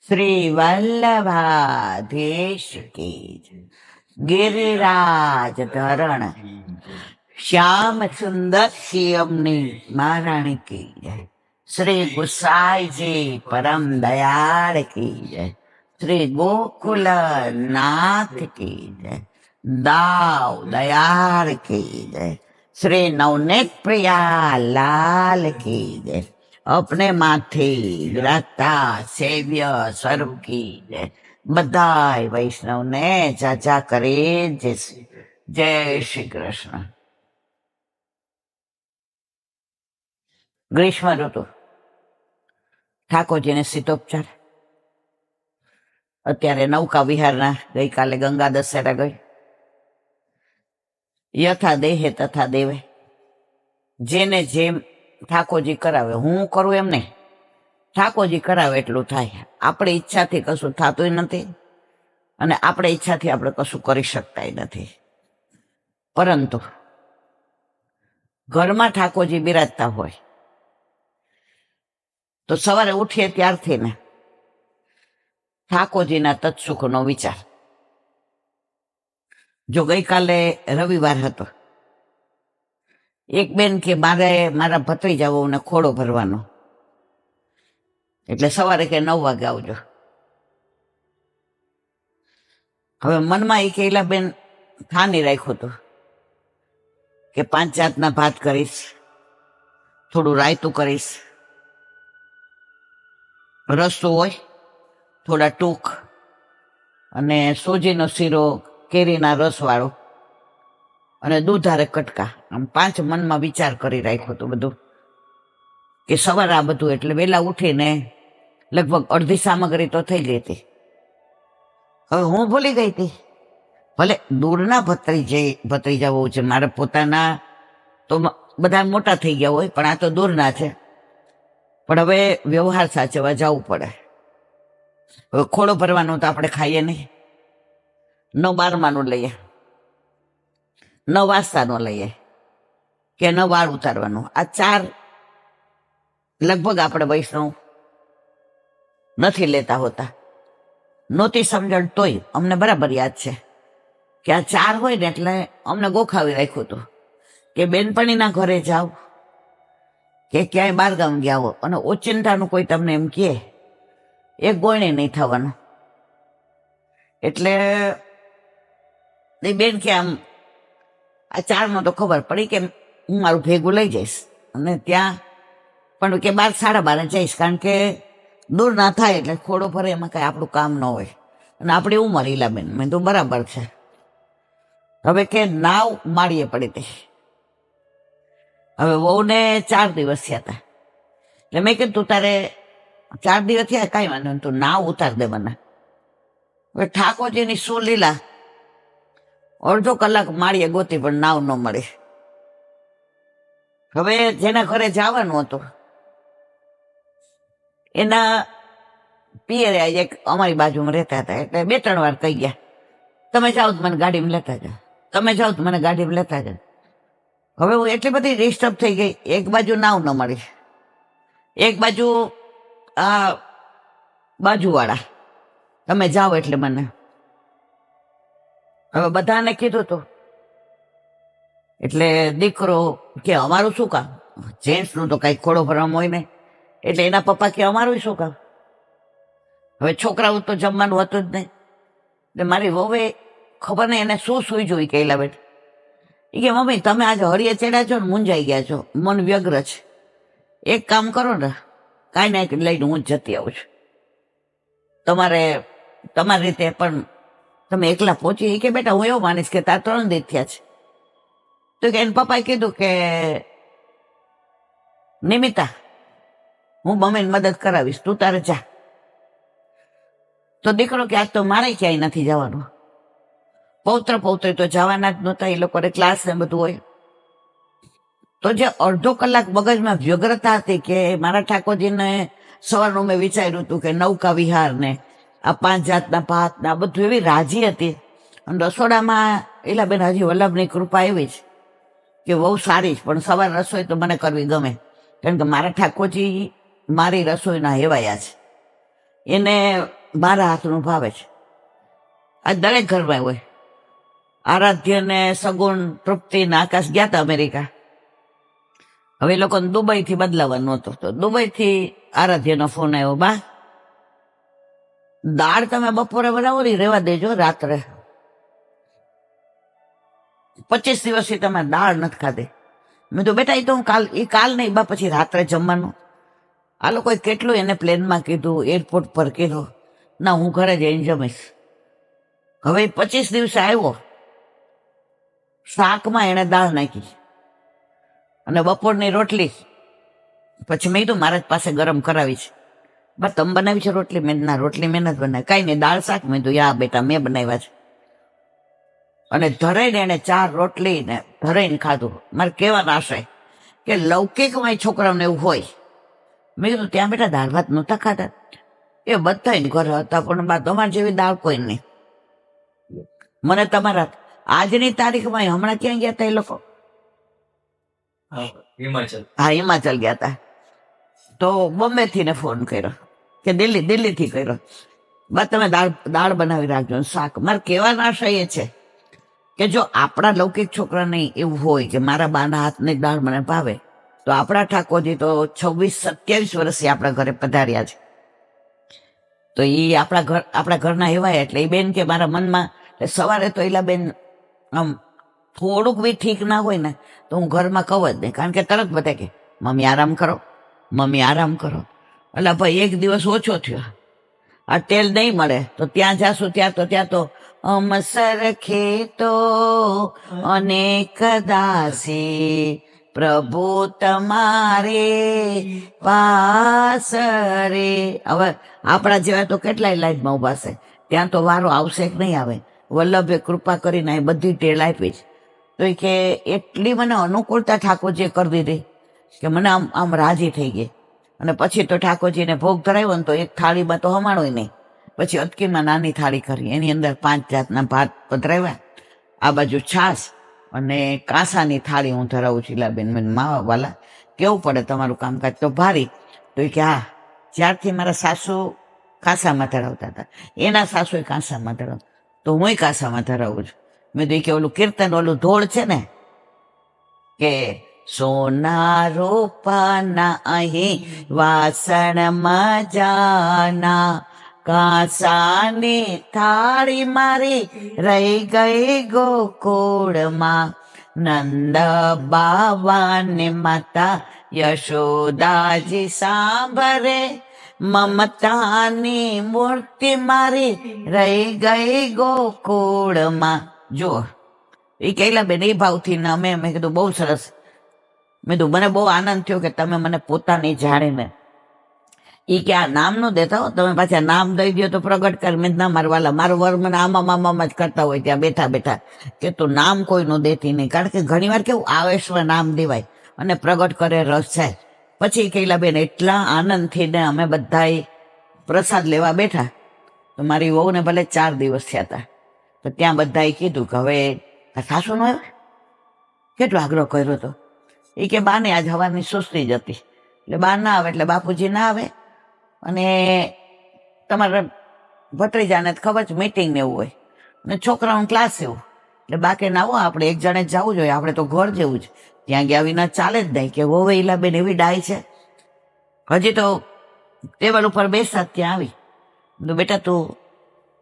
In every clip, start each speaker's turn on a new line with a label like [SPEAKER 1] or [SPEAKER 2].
[SPEAKER 1] श्री वल्लभाधीश की जय। गिरिराज धरण श्याम सुंदर श्यामनी महारानी की जय। श्री गुसाई जी परम दयाल की जय। श्री गोकुल नाथ की जय। दाव दयाल की जय। श्री नवनीत प्रिया लाल की जय। अपने माथे ग्रता सेव्य स्वरूप की जय। बधाई वैष्णव ने चाचा करे जय श्री कृष्ण। ગ્રીષ્મ ઋતુ, ઠાકોરજીને શીતોપચાર. અત્યારે નૌકા વિહારના ગઈકાલે ગંગા દશેરા ગઈ. યથા દેહે તથા દેવે, જેને જેમ ઠાકોરજી કરાવે. હું કરું એમ નહીં, ઠાકોરજી કરાવે એટલું થાય. આપણી ઈચ્છાથી કશું થતું નથી અને આપણી ઈચ્છાથી આપણે કશું કરી શકતા નથી. પરંતુ ઘરમાં ઠાકોરજી બિરાજતા હોય તો સવારે ઉઠીએ ત્યારથી ને ઠાકોરજીના તત્સુખનો વિચાર. જો ગઈકાલે રવિવાર હતો, એક બેન કે મારે મારા ભત્રીજાઓને ખોડો ભરવાનો, એટલે સવારે કે 9 વાગે આવજો. હવે મનમાં એ કેલા બેન ઠાની રાખ્યું હતું કે 5 જાતના ભાત કરીશ, થોડું રાયતું કરીશ, રસો હોય, થોડા ટૂંક અને સોજીનો શીરો, કેરીના રસવાળો અને દૂધારે કટકા. આમ 5 મનમાં વિચાર કરી રાખ્યો હતો બધું કે સવારે આ બધું. એટલે વહેલા ઉઠીને લગભગ અડધી સામગ્રી તો થઈ ગઈ હતી. હવે હું ભૂલી ગઈ હતી. ભલે દૂરના ભત્રીજાઓ છે, મારા પોતાના તો બધા મોટા થઈ ગયા હોય, પણ આ તો દૂરના છે. પણ હવે વ્યવહાર સાચવવા જવું પડે. હવે ખોડો ભરવાનો તો આપણે ખાઈએ નહીં. ન 12માનું લઈએ, ન વાસતાનો લઈએ કે ન વાળ ઉતારવાનું. આ 4 લગભગ આપણે વૈષ્ણવ નથી લેતા હોતા. નહોતી સમજણ તોય અમને બરાબર યાદ છે કે આ 4 હોય ને એટલે અમને ગોખાવી રાખ્યું હતું કે બેનપણીના ઘરે જાઓ કે ક્યાંય બહારગામ ગયા હો અને ઓચિંતાનું કોઈ તમને એમ કહે, એક ગોયણે નહીં થવાનું. એટલે એ બેન કે આમ આ 4માં તો ખબર પડી કે હું મારું ભેગું લઈ જઈશ અને ત્યાં પણ કે 12 સાડા 12 જઈશ, કારણ કે દૂર ના થાય એટલે ખોડો ભરે એમાં કાંઈ આપણું કામ ન હોય. અને આપણી ઉંમર ઈલાબેન, મેં તો બરાબર છે. હવે કે નાવ માળીએ પડી હતી. હવે વહુને 4 દિવસ થયા હતા. એટલે મેં કીધું તું તારે 4 દિવસ થયા, કાંઈ વાંધો નહીં, તું નાવ ઉતાર દે મને. હવે ઠાકોરજીની શું લીલા, અડધો કલાક માળીએ ગોતી પણ નાવ ન મળી. હવે જેના ઘરે જવાનું હતું એના પિયરે એક અમારી બાજુમાં રહેતા હતા. એટલે 2-3 વાર કહી ગયા, તમે જાઓ તો મને ગાડીમાં લેતા જાઓ, તમે જાઓ તો મને ગાડીમાં લેતા જાઓ. હવે હું એટલી બધી ડિસ્ટર્બ થઈ ગઈ. એક બાજુ નાવ ન મળી, એક બાજુ આ બાજુવાળા તમે જાઓ એટલે મને. હવે બધાને કીધું હતું એટલે દીકરો કે અમારું શું કામ, જેન્ટ્સનું તો કાંઈ ખોડો ભરવામાં હોય ને. એટલે એના પપ્પા કે અમારું શું કામ. હવે છોકરાઓ તો જમવાનું હતું જ નહીં. એટલે મારી વહુએ ખબર નહીં એને શું સૂઈ જોઈ કહેલા બેઠ. એ કે મમ્મી તમે આજે હળીએ ચડ્યા છો ને મૂંઝાઈ ગયા છો, મન વ્યગ્ર છે. એક કામ કરો ને, કાંઈ ના લઈને હું જ જતી આવું છું. તમારે તમારી રીતે પણ તમે એકલા પહોંચી. કે બેટા હું એવું માનીશ કે તાર 3 દિવસ થયા છે. તો કે એને પપ્પાએ કીધું કે નિમિતા હું મમ્મીને મદદ કરાવીશ, તું તારે જા. તો દીકરો કે આજ તો મારે ક્યાંય નથી જવાનું. પૌત્રી તો જવાના જ નહોતા, એ લોકોને ક્લાસ ને બધું હોય. તો જે અડધો કલાક મગજમાં વ્યગ્રતા હતી કે મારા ઠાકોરજીને સવારનું મેં વિચાર્યું હતું કે નૌકા વિહાર ને આ 5 જાતના ભાત ને આ બધું એવી રાજી હતી. અને રસોડામાં એલા બેન હજી વલ્લભની કૃપા એવી જ કે બહુ સારી જ, પણ સવાર રસોઈ તો મને કરવી ગમે, કારણ કે મારા ઠાકોરજી મારી રસોઈના હેવાયા છે. એને મારા હાથનું ભાવે છે. આ દરેક ઘરમાં હોય. આરાધ્ય ને સગુણ, તૃપ્તિ ને આકાશ ગયા હતા અમેરિકા. હવે એ લોકોને દુબઈ થી બદલાવાનું હતું, તો દુબઈ થી આરાધ્યનો ફોન આવ્યો, બા દાળ તમે બપોરે બનાવો ને રેવા દેજો, રાત્રે 25 દિવસથી તમે દાળ નથી ખાધી. મેં તો બેટા એ તો હું કાલ નહીં બા, પછી રાત્રે જમવાનું. આ લોકોએ કેટલું એને પ્લેનમાં કીધું, એરપોર્ટ પર કીધું, ના હું ઘરે જઈને જમીશ. હવે 25 દિવસે આવ્યો, શાકમાં એને દાળ નાખી અને બપોરની રોટલી. પછી મેં કીધું મારા પાસે ગરમ કરાવી છે. બસ તમે બનાવી છે રોટલી? મેં ના, રોટલી મેં નથી બનાવી. કાંઈ નહીં, દાળ શાક. મેં કીધું યા બેટા મેં બનાવ્યા છે. અને ધરાઈને એને 4 રોટલી ને ધરાઈને ખાધું. મારે કહેવાનો આશય કે લૌકિકમાં છોકરાઓને એવું હોય. મેં કીધું ત્યાં બેટા દાળ ભાત નહોતા ખાતા? એ બધા ઘરે હતા, પણ બા તમારી જેવી દાળ કોઈ નહીં. મને તમારા આજની તારીખમાં હમણાં ક્યાં ગયા હતા એ લોકો? હા, હિમાચલ ગયા હતા. તો બોમ્બે થી ને ફોન કર્યો કે દિલ્હી થી કર્યો, બસ તમે દાળ બનાવી રાખજો, શાક. મારે કહેવાનો આશય એ છે કે જો આપણા લૌકિક છોકરાને એવું હોય કે મારા બાના હાથની દાળ મને ભાવે, તો આપણા ઠાકોરજી તો 26-27 વર્ષથી આપણા ઘરે પધાર્યા છે. તો એ આપણા ઘરના એવાય. એટલે એ બેન કે મારા મનમાં સવારે તો એલા બેન આમ થોડુંક બી ઠીક ના હોય ને તો હું ઘરમાં કહું જ નહીં, કારણ કે તરત બધા કે મમ્મી આરામ કરો, મમ્મી આરામ કરો. એટલે ભાઈ એક દિવસ ઓછો થયો, આ તેલ નહીં મળે તો ત્યાં જાશું, ત્યાં તો સરખે તો અનેક દાસી પ્રભુ તમારે પાસ રે. હવે આપણા જેવા તો કેટલાય લાઈનમાં ઉભા છે, ત્યાં તો વારો આવશે કે નહીં આવે. વલ્લભે કૃપા કરીને એ બધી ટેલ આપી છે. તો એ કે એટલી મને અનુકૂળતા ઠાકોરજીએ કરી દીધી કે મને આમ રાજી થઈ ગઈ. અને પછી તો ઠાકોરજીને ભોગ ધરાવ્યો ને તો એક થાળીમાં તો હમાણોય નહીં. પછી અટકીમાં નાની થાળી કરી, એની અંદર 5 જાતના ભાત પધરાવ્યા, આ બાજુ છાશ અને કાંસાની થાળી હું ધરાવું છું. બેન મને માવા વાલા કેવું પડે તમારું કામકાજ તો ભારી. તો એ કે હા, જ્યારથી મારા સાસુ કાંસામાં ધરાવતા હતા, એના સાસુએ કાંસામાં ધરાવતા, તો હું કાંસામાં ધરાવું છું. મેં તો કે ઓલું કીર્તન ઓલું ધોળ છે ને કે સોના રૂપાના અહીં વાસણમાં જાના, કાંસાની થાળી મારી રહી ગઈ ગોકુળમાં, નંદ બાવાને માતા યશોદાજી સાંભરે, મમતાની મૂર્તિ મારી રહી ગઈ ગોકુળમાં. જો એ કહેલા બેન એ ભાવથી ને મેં કીધું બહુ સરસ. મેં કીધું મને બહુ આનંદ થયો કે તમે મને પોતાની જાણીને. એ કે આ નામ નો દેતા હો, તમે પાછા નામ દઈ દો તો પ્રગટ કરી. મેં ના મારવાલા, મારો વર મને આમાં જ કરતા હોય ત્યાં બેઠા કે તું નામ કોઈનું દેતી નહીં. કારણ કે ઘણી વાર કેવું આવેશમાં નામ દેવાય અને પ્રગટ કરે રસ થાય. પછી કહેલા બેન એટલા આનંદથી ને અમે બધા પ્રસાદ લેવા બેઠા. તો મારી વહુને ભલે 4 દિવસ થયા હતા, તો ત્યાં બધાએ કીધું કે હવે સાસુ નો આવે. કેટલો આગ્રહ કર્યો હતો. એ કે બા ને આજ હવાની સુસ્તી જ હતી, એટલે બા ના આવે એટલે બાપુજી ના આવે. અને તમારા ભત્રીજાને ખબર છે મીટિંગ ને એવું હોય, અને છોકરાઓનું ક્લાસ એવું, એટલે બાકી ના આવો, આપણે એક જણે જવું જોઈએ, આપણે તો ઘર જેવું જ. ત્યાં ગયા વિના ચાલે જ નહીં. કે વહુ ઈલાબેન એવી ડાય છે, હજી તો ટેબલ ઉપર બેસતા ત્યાં આવી. તો બેટા તું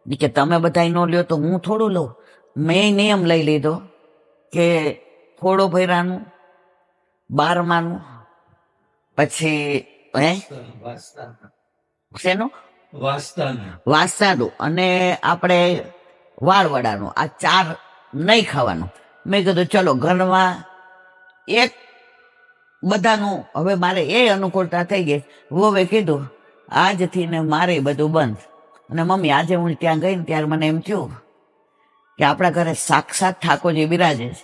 [SPEAKER 1] કે તમે બધા ન લ્યો તો હું થોડું લઉં. મેં નિયમ લઈ લીધો કે થોડો ભૈરાનું, 12માનું, પછી શેનું વાસ્તાનું અને આપણે વાળવડાનું, આ 4 નહીં ખાવાનું. મેં કીધું ચલો ઘરમાં એક બધાનું. હવે મારે એ અનુકૂળતા થઈ ગઈ. વોવે કીધું આજથી ને મારે બધું બંધ. અને મમ્મી આજે હું ત્યાં ગઈ ને ત્યારે મને એમ થયું કે આપણા ઘરે સાક્ષાત ઠાકોરજી બિરાજે છે.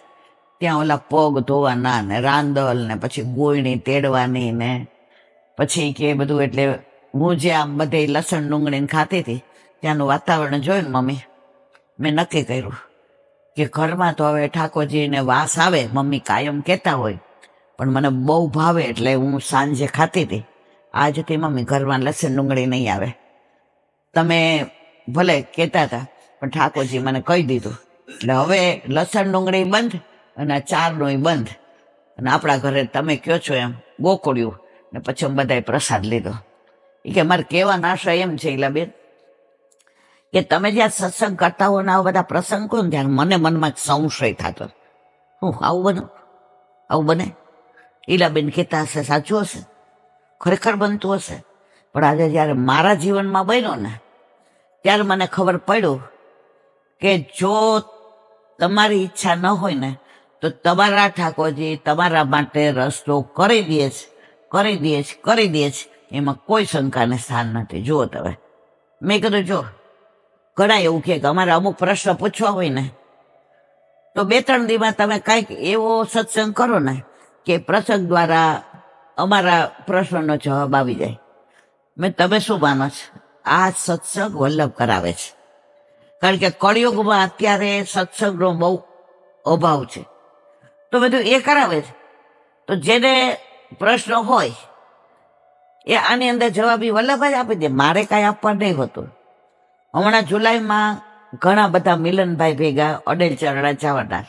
[SPEAKER 1] ત્યાં ઓલા પગ ધોવાના ને રાંદલ ને પછી ગોળણી તેડવાની ને પછી કે બધું. એટલે હું જે આમ બધે લસણ ડુંગળીને ખાતી હતી ત્યાંનું વાતાવરણ જોયું ને મમ્મી, મેં નક્કી કર્યું કે ઘરમાં તો હવે ઠાકોરજીને વાસ આવે. મમ્મી કાયમ કહેતા હોય, પણ મને બહુ ભાવે એટલે હું સાંજે ખાતી હતી. આજથી મમ્મી ઘરમાં લસણ ડુંગળી નહીં આવે. તમે ભલે કહેતા હતા પણ ઠાકોરજી મને કહી દીધું, એટલે હવે લસણ ડુંગળી બંધ અને આ ચારનોય બંધ, અને આપણા ઘરે તમે કહો છો એમ ગોકળ્યું ને પછી અમે બધાએ પ્રસાદ લીધો. એ કે મારે કહેવાનો આશય એમ છે ઈલાબેન કે તમે જ્યાં સત્સંગ કરતા હો ને આવા બધા પ્રસંગ કહો ને ત્યારે મને મનમાં એક સંશય થતો, હું આવું બને? ઈલાબેન કહેતા હશે સાચું હશે, ખરેખર બનતું હશે. પણ આજે જ્યારે મારા જીવનમાં બન્યો ને ત્યારે મને ખબર પડ્યું કે જો તમારી ઈચ્છા ન હોય ને તો તમારા ઠાકોરજી તમારા માટે રસ્તો કરી દે છે, એમાં કોઈ શંકાને સ્થાન નથી. જુઓ તમે, મેં કીધું જો ઘણા એવું કે અમારે અમુક પ્રશ્ન પૂછવા હોય ને તો 2-3 દીમાં તમે કંઈક એવો સત્સંગ કરો ને કે પ્રસંગ દ્વારા અમારા પ્રશ્નનો જવાબ આવી જાય. તમે શું માનો છો? આ સત્સંગ વલ્લભ કરાવે છે, કારણ કે કળિયુગમાં અત્યારે સત્સંગનો બહુ અભાવ છે, તો બધું એ કરાવે છે. તો જેને પ્રશ્ન હોય એ આની અંદર જવાબ વલ્લભ જ આપી દે, મારે કાંઈ આપવા નહીં હોતું. હમણાં જુલાઈમાં ઘણા બધા મિલનભાઈ ભેગા અડેલ ચરણા જવાના,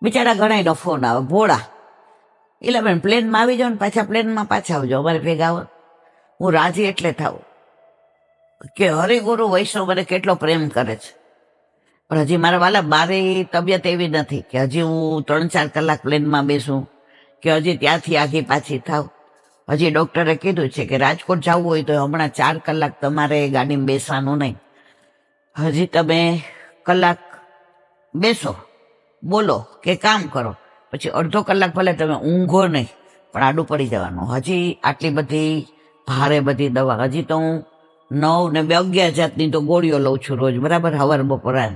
[SPEAKER 1] બિચારા ઘણાનો ફોન આવે ભોળા, એટલે બેન પ્લેનમાં આવી જાઓ ને પાછા પ્લેનમાં પાછા આવજો, અમારે ભેગા આવો. હું રાજી એટલે થાવ કે હરિગુરુ વૈષ્ણવ મને કેટલો પ્રેમ કરે છે. પણ હજી મારા વાલા મારી તબિયત એવી નથી કે હજી હું 3-4 કલાક પ્લેનમાં બેસું કે હજી ત્યાંથી આગી પાછી થાવ. હજી ડૉક્ટરે કીધું છે કે રાજકોટ જવું હોય તો હમણાં 4 કલાક તમારે ગાડીમાં બેસવાનું નહીં, હજી તમે કલાક બેસો, બોલો કે કામ કરો, પછી અડધો કલાક ભલે તમે ઊંઘો નહીં પણ આડું પડી જવાનું. હજી આટલી બધી ભારે બધી દવા, હજી તો હું 9 ને 11 જાતની તો ગોળીઓ લઉં છું રોજ, બરાબર, હવાર બપોરા.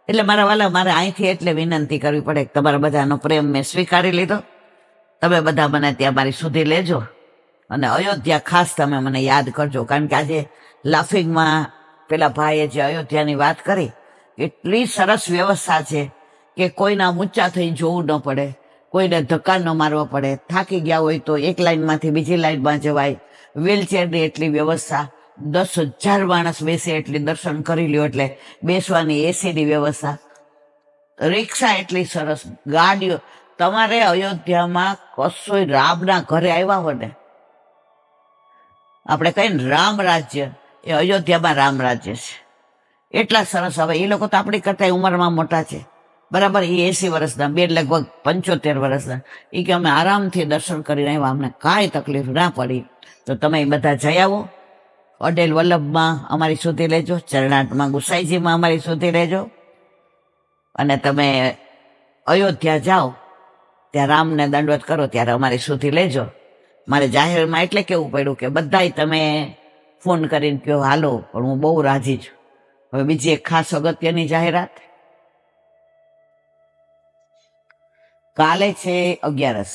[SPEAKER 1] એટલે મારા વાલા મારે અહીંથી એટલે વિનંતી કરવી પડે કે તમારા બધાનો પ્રેમ મેં સ્વીકારી લીધો, તમે બધા મને ત્યાં મારી સુધી લેજો, અને અયોધ્યા ખાસ તમે મને યાદ કરજો. કારણ કે આજે લાફિંગમાં પેલા ભાઈએ જે અયોધ્યાની વાત કરી, એટલી સરસ વ્યવસ્થા છે કે કોઈના ઊંચા થઈ જોવું ન પડે, કોઈને ધક્કા ન મારવા પડે, થાકી ગયા હોય તો એક લાઈનમાંથી બીજી લાઈનમાં જવાય, વ્હીલચેરની એટલી વ્યવસ્થા, 10,000 માણસ બેસે એટલી દર્શન કરી લ્યો, એટલે બેસવાની એસીની વ્યવસ્થા, રિક્ષા એટલી સરસ, ગાડીઓ. તમારે અયોધ્યામાં કશોય રામના ઘરે આવ્યા હોય ને, આપણે કહીએ ને રામ રાજ્ય, એ અયોધ્યામાં રામ રાજ્ય છે, એટલા સરસ. હવે એ લોકો તો આપણી કરતા ઉંમરમાં મોટા છે, બરાબર, એ 80 વર્ષના, બે લગભગ 75 વર્ષના. એ કે અમે આરામથી દર્શન કરીને આવ્યા, અમને કાંઈ તકલીફ ના પડી. તો તમે બધા જઈ આવો, અડેલ વલ્લભમાં અમારી સુધી લેજો, ચરણાટમાં ગુસાઈજીમાં અમારી સુધી લેજો, અને તમે અયોધ્યા જાઓ ત્યાં રામને દંડવત કરો ત્યારે અમારી સુધી લેજો. મારે જાહેરમાં એટલે કેવું પડ્યું કે બધાય તમે ફોન કરીને કહો હાલો, પણ હું બહુ રાજી છું. હવે બીજી એક ખાસ અગત્યની જાહેરાત, કાલે છે 11.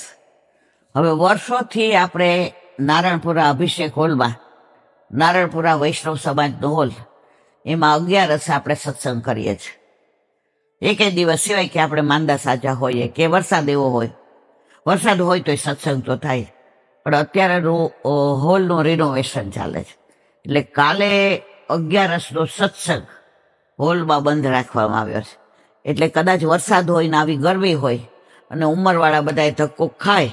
[SPEAKER 1] હવે વર્ષોથી આપણે નારણપુરા અભિષેક હોલમાં, નારણપુરા વૈષ્ણવ સમાજનો હોલ, એમાં 11 આપણે સત્સંગ કરીએ છીએ. એકે દિવસ સિવાય કે આપણે માંદા સાજા હોઈએ કે વરસાદ એવો હોય, વરસાદ હોય તો સત્સંગ તો થાય, પણ અત્યારે હોલનું રિનોવેશન ચાલે છે, એટલે કાલે 11નો સત્સંગ હોલમાં બંધ રાખવામાં આવ્યો છે. એટલે કદાચ વરસાદ હોય ને આવી ગરમી હોય અને ઉંમરવાળા બધા ધક્કો ખાય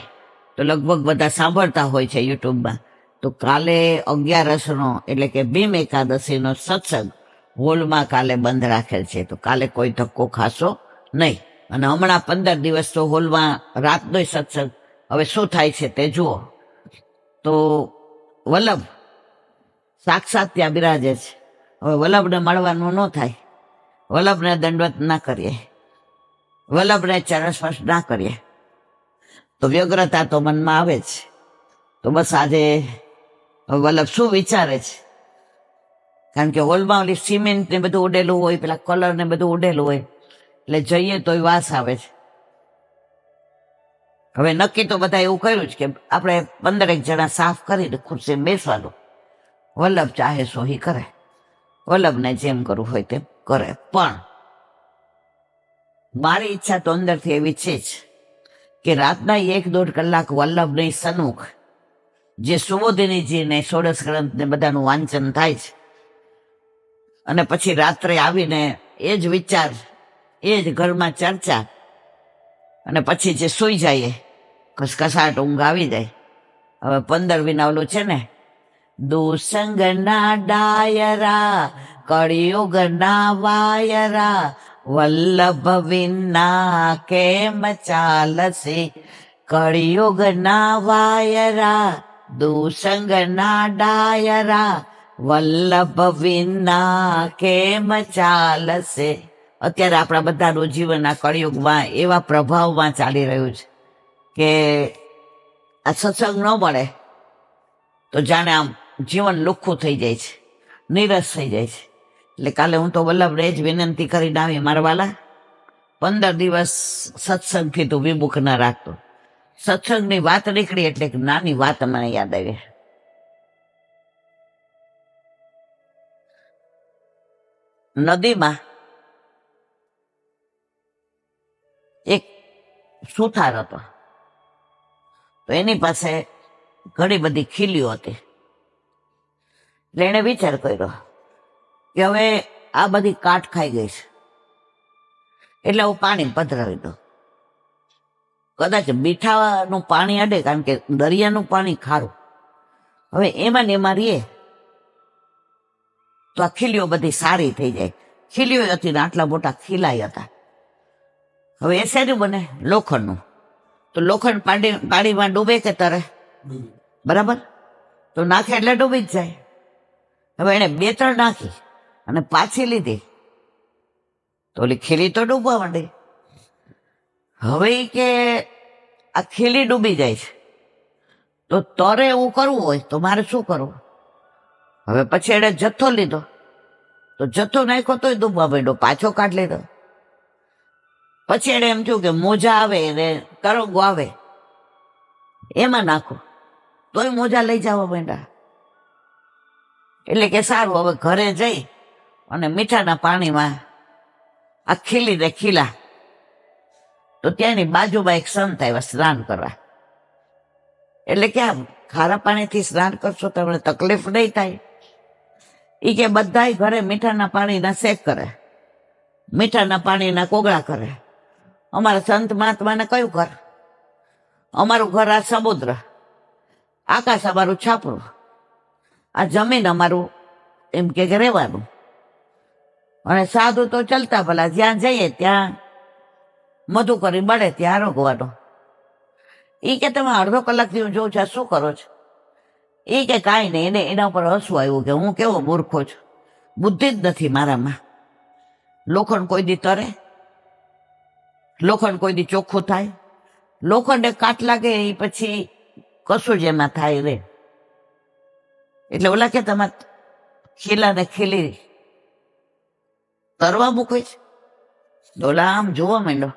[SPEAKER 1] તો લગભગ બધા સાંભળતા હોય છે યુટ્યુબમાં, તો કાલે 11નો એટલે કે ભીમ એકાદશીનો સત્સંગ હોલમાં કાલે બંધ રાખેલ છે. તો કાલે કોઈ ધક્કો ખાશો નહીં. અને હમણાં 15 દિવસ તો હોલમાં રાતનો સત્સંગ, હવે શું થાય છે તે જુઓ. તો વલ્લભ સાક્ષાત ત્યાં બિરાજે છે. હવે વલ્લભને મળવાનું ન થાય, વલ્લભને દંડવત ના કરીએ, વલ્લભને ચરણ સ્પર્શ ના કરીએ તો વ્યગ્રતા તો મનમાં આવે જ. તો બસ આજે વલ્લભ શું વિચારે છે, કારણ કે હોલમાં ઓલી સિમેન્ટ ને બધું ઉડેલું હોય, પેલા કલર ને બધું ઉડેલું હોય, એટલે જઈએ તો વાસ આવે છે. હવે નક્કી તો બધા એવું કર્યું છે કે આપણે 15 જણા સાફ કરીને ખુરશી બેસવાનું, વલ્લભ ચાહે સોહી કરે, વલ્લભને જેમ કરવું હોય તેમ કરે. પણ મારી ઈચ્છા તો અંદરથી એવી છે જ કે રાતના 1-1.5 કલાક વલ્લભની સન્મુખ જે સુબોધિનીજી ને ષોડશ ગ્રંથ ને બધાનું વાંચન થાય છે, અને પછી રાત્રે આવીને એ જ વિચાર, એ જ ઘરમાં ચર્ચા, અને પછી જે સૂઈ જાય કસકસાટ ઊંઘ આવી જાય. હવે 15 વિના ઓલું છે ને, દુસંગના ડાયરા કળિયુગના વાયરા વલ્લભ વિના કેમ ચાલશે, કળિયુગના વાયરા દુસંગના ડાયરા વલ્લભ વિના કેમ ચાલશે. અત્યારે આપણા બધાનું જીવન આ કળિયુગમાં એવા પ્રભાવમાં ચાલી રહ્યું છે કે આ સત્સંગ ન મળે તો જાણે આમ જીવન લુખ્ખું થઈ જાય છે, નીરસ થઈ જાય છે. એટલે કાલે હું તો વલ્લભને જ વિનંતી કરીને આવી, મારા વાલા 15 દિવસ સત્સંગથી તું વિમુખ ના રાખતો. સત્સંગની વાત નીકળી એટલે એક નાની વાત મને યાદ આવી. નદીમાં એક સુથાર હતો, તો એની પાસે ઘણી બધી ખીલીઓ હતી. એટલે એને વિચાર કર્યો કે હવે આ બધી કાટ ખાઈ ગઈ છે, એટલે હું પાણી પધરાવી દઉં. કદાચ મીઠાનું પાણી અડે, કારણ કે દરિયાનું પાણી ખારું. હવે એમાં ને એમાં રહીએ તો આ ખીલીઓ બધી સારી થઈ જાય. ખીલીઓ હતી ને આટલા મોટા ખીલાય હતા. હવે એ શેનું બને? લોખંડનું. તો લોખંડ પાણીમાં ડૂબે કે તરે? બરાબર. તો નાખે એટલે ડૂબી જ જાય. હવે એને 2-3 નાખી અને પાછી લીધી તો ઓલી ખીલી તો ડૂબવા માંડી. હવે કે આ ખીલી ડૂબી જાય છે, તો તરે એવું કરવું હોય તો મારે શું કરવું? હવે પછી એને જથ્થો લીધો, તો જથ્થો નાખ્યો તોય ડૂબવા માંડ્યો, પાછો કાઢ લીધો. પછી એને એમ થયું કે મોજા આવે ને તરંગો આવે એમાં નાખો, તોય મોજા લઈ જવા માંડ્યા. એટલે કે સારું, હવે ઘરે જઈ અને મીઠાના પાણીમાં આ ખીલીને ખીલા. તો ત્યાંની બાજુમાં એક સંત આવ્યા સ્નાન કરવા. એટલે કે આમ ખારા પાણીથી સ્નાન કરશો તમને તકલીફ નહીં થાય. એ કે બધાય ઘરે મીઠાના પાણીના શેક કરે, મીઠાના પાણીના કોગળા કરે. અમારા સંત મહાત્માને કયું ઘર? અમારું ઘર આ સમુદ્ર, આકાશ અમારું છાપરું, આ જમીન અમારું એમ કે રહેવાનું. અને સાધુ તો ચલતા ભલા, જ્યાં જઈએ ત્યાં મધુ કરી મળે ત્યાં આરોગવાનો. એ કે તમે અડધો કલાકથી હું જોઉં છું, શું કરો છો? એ કે કાંઈ નહીં. એને એના ઉપર હસવું આવ્યું કે હું કેવો મૂર્ખો છું, બુદ્ધિ જ નથી મારામાં. લોખંડ કોઈ દી તરે? લોખંડ કોઈ દી ચોખ્ખું થાય? લોખંડે કાટ લાગે એ પછી કશું જ એમાં થાય રે. એટલે ઓલા કે તમે ખીલા ને ખીલી તરવા મૂકે છે? ઓલા આમ જોવા માંડો.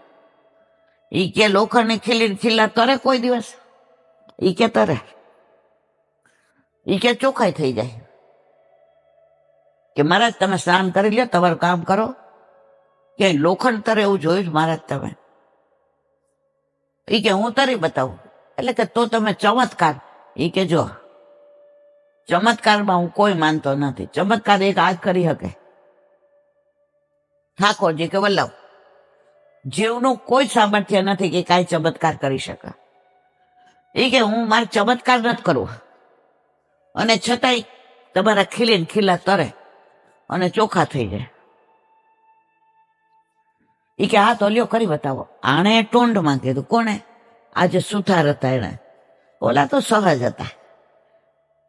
[SPEAKER 1] ઈ કે લોખંડ ની ખીલી ખીલા તરે કોઈ દિવસ? ઈ કે તરે. ઈ કે ચોખ્ખાઈ થઈ જાય. કે મહારાજ તમે સ્નાન કરી લ્યો, તમારું કામ કરો. કે લોખંડ તરે એવું જોયું મહારાજ તમે? ઈ કે હું તરી બતાવું. એટલે કે તો તમે ચમત્કાર. ઈ કે જો ચમત્કારમાં હું કોઈ માનતો નથી. ચમત્કાર એક આજ કરી શકે ઠાકોરજી કે વલ્લભ. જીવનું કોઈ સામર્થ્ય નથી કે કાંઈ ચમત્કાર કરી શકે. એ કે હું મારે ચમત્કાર નથી કરવો, અને છતાંય તમારા ખીલી ને ખીલા તરે અને ચોખ્ખા થઈ જાય. એ કે હા તો લ્યો કરી બતાવો. આણે ટોંડમાં કીધું. કોને? આજે સુથાર હતા એને. ઓલા તો સહજ હતા.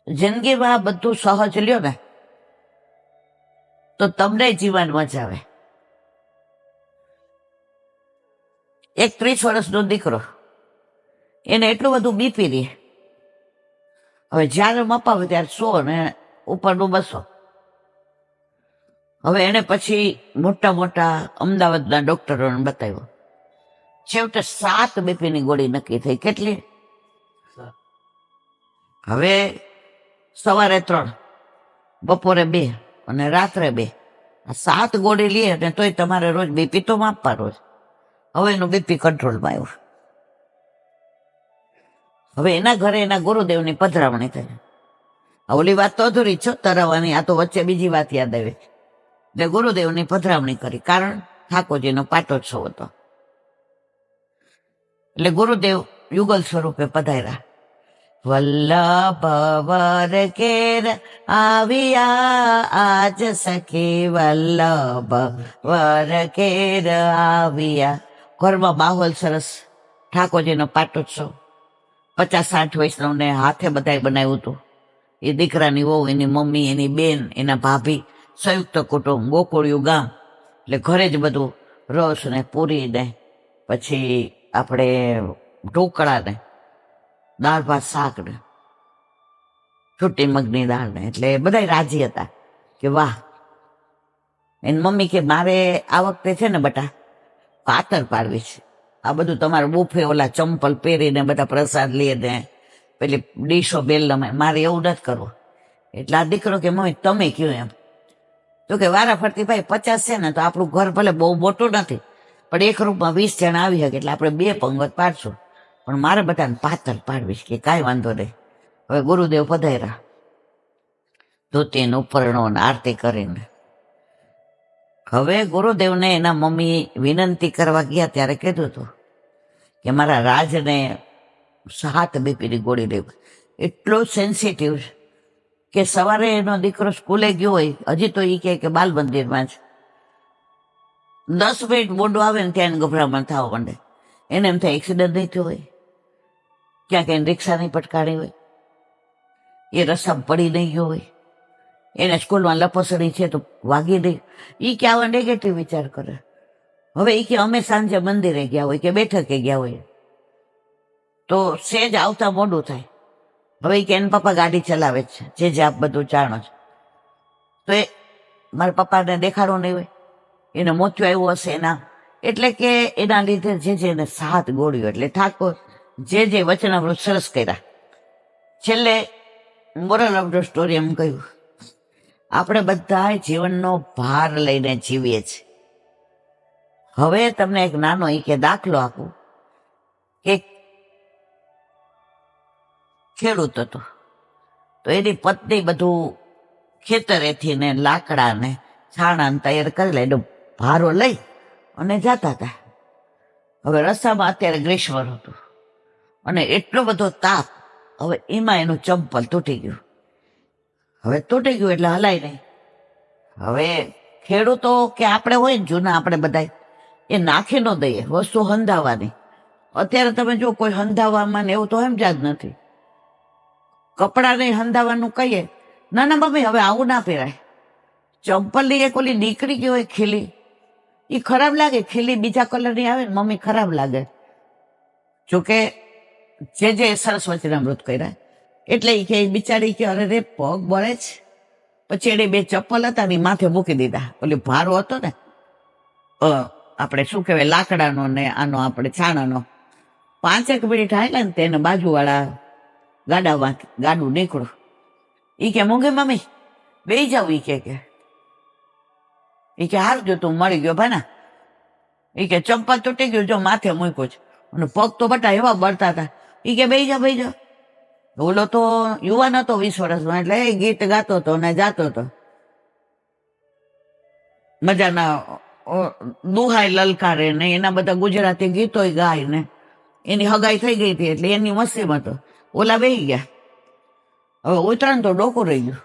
[SPEAKER 1] જિંદગીમાં બધું સહજ લ્યો ને તો તમને જીવન મજા આવે. એક 30 વર્ષનો દીકરો, એને એટલું બધું બીપી રહે. હવે જયારે મપાવે ત્યારે 100 ને ઉપરનું 200. હવે એને પછી મોટા મોટા અમદાવાદના ડોક્ટરોને બતાવ્યો. છેવટે 7 બીપીની ગોળી નક્કી થઈ. કેટલી? હવે સવારે 3, બપોરે 2 અને રાત્રે 2. આ 7 ગોળી લે ને તોય તમારે રોજ બીપી તો માપવાનો જ. હવે એનું બીપી કંટ્રોલમાં આવ્યું. હવે એના ઘરે એના ગુરુદેવની પધરામણી થઈ. ઓલી વાત તો અધૂરી છો તરાવવાની, આ તો વચ્ચે બીજી વાત યાદ આવી. એટલે ગુરુદેવની પધરામણી કરી, કારણ ઠાકોરજીનો પાટોત્સવ હતો. એટલે ગુરુદેવ યુગલ સ્વરૂપે પધાર્યા. વલ્લભ વર કેર આવ્યા આજ સખી, વલ્લભ વર કેર આવ્યા. ઘરમાં માહોલ સરસ, ઠાકોરજીનો પાટોત્સવ. 50-60 વૈષ્ણવને હાથે બધાએ બનાવ્યું હતું. એ દીકરાની વહુ, એની મમ્મી, એની બેન, એના ભાભી, સંયુક્ત કુટુંબ, ગોકુળિયું ગામ. એટલે ઘરે જ બધું રસ ને પૂરી ને પછી આપણે ઢોકળા ને દાળ ભાત શાક ને છૂટી મગની દાળ ને, એટલે બધા રાજી હતા કે વાહ. એની મમ્મી કે મારે આ વખતે છે ને બટા પાતર પાડવી છે. આ બધું તમારે બુફે ઓલા ચંપલ પહેરીને બધા પ્રસાદ લે ને પેલી ડીશો બેલ લમે, મારે એવું નથી કરવું. એટલે આ દીકરો કે મમ્મી તમે કયો એમ. તો કે વારા ફરતી ભાઈ 50 છે ને તો આપણું ઘર ભલે બહુ મોટું નથી, પણ એક રૂમમાં 20 જણા આવી શકે, એટલે આપણે 2 પંગત પાડશું, પણ મારે બધાને પાતળ પાડવી કે કાંઈ વાંધો નહીં. હવે ગુરુદેવ પધાર્યા ધોતીને ઉપરણો આરતી કરીને. હવે ગુરુદેવને એના મમ્મી વિનંતી કરવા ગયા ત્યારે કીધું હતું કે મારા રાજને 7 બીપીની ગોળી લેવી. એટલો સેન્સિટિવ છે કે સવારે એનો દીકરો સ્કૂલે ગયો હોય, હજી તો એ કે બાલ મંદિરમાં છે, 10 મિનિટ મોઢું આવે ને ત્યાં ગભરામણ થવા માંડે. એને એમ થાય એક્સિડન્ટ નહીં થયો હોય, ક્યાંક એને રિક્ષા નહીં પટકાડી હોય, એ રસ્તામાં પડી નહીં ગયો હોય, એને સ્કૂલમાં લપસણી છે તો વાગી નહીં. એ કે આવા નેગેટિવ વિચાર કરે. હવે એ કે અમે સાંજે મંદિરે ગયા હોય કે બેઠકે ગયા હોય તો સેજ આવતા મોડું થાય. હવે કે એના પપ્પા ગાડી ચલાવે છે, જે આપ બધું જાણો છો, તો એ મારા પપ્પાને દેખાડો નહીં હોય, એને મોતિયો આવ્યું હશે એના, એટલે કે એના લીધે જે એને 7 ગોળીઓ. એટલે ઠાકોર જે વચનામૃત સરસ કર્યા. છેલ્લે મોરલ ઓફ ધ સ્ટોરી એમ કહ્યું, આપણે બધા જીવનનો ભાર લઈને જીવીએ છીએ. હવે તમને એક નાનો કે દાખલો આપું. એક ખેડૂત હતો, તો એની પત્ની બધું ખેતરેથી ને લાકડા ને છાણા તૈયાર કરી લે, એનો ભારો લઈ અને જતા હતા. હવે રસ્તામાં અત્યારે ગ્રીષ્મ હતું અને એટલો બધો તાપ. હવે એમાં એનું ચંપલ તૂટી ગયું. હવે તૂટી ગયું એટલે હલાય નહીં. હવે ખેડૂતો કે આપણે હોય ને જૂના, આપણે બધા એ નાખી ન દઈએ વસ્તુ હંધાવાની. અત્યારે તમે જો કોઈ હંધાવામાં ને એવું તો એમ જ નથી. કપડાને હંધાવાનું કહીએ, ના ના મમ્મી હવે આવું ના પહેરાય. ચંપલની એક ઓલી નીકળી ગઈ હોય ખીલી, એ ખરાબ લાગે. ખીલી બીજા કલરની આવે ને મમ્મી ખરાબ લાગે. જોકે જે સરસ વચનામૃત કર્યા. એટલે એ કે બિચારી કે અરે રે પગ બળે છે. પછી એને 2 ચપ્પલ હતા ને માથે મૂકી દીધા. ઓલી ભારો હતો ને આપણે શું કહેવાય લાકડાનો ને આનો આપણે છાણાનો. 5 મિનિટ હાલ્યા ને તેને બાજુવાળા ગાડું નીકળું. એ કે મૂંગી મમ્મી બેસી જાવ. એ કે હાર જો તું મળી ગયો ભાના. એ કે ચંપલ તૂટી ગયું જો માથે મૂક્યું છે અને પગ તો બટા એવા બળતા હતા. એ કે બેસી જાઓ. ઓલો તો યુવાન હતો 20 વર્ષમાં, એટલે એ ગીત ગાતો હતો ને જાતો હતો. મજાના દુહાઈ લલકારે ને એના બધા ગુજરાતી ગીતો ગાય ને એની હગાઈ થઈ ગઈ હતી એટલે એની મસ્તીમાં તો ઓલા બેસી ગયા. હવે ઉતરાણ તો ડોકું રહી ગયું,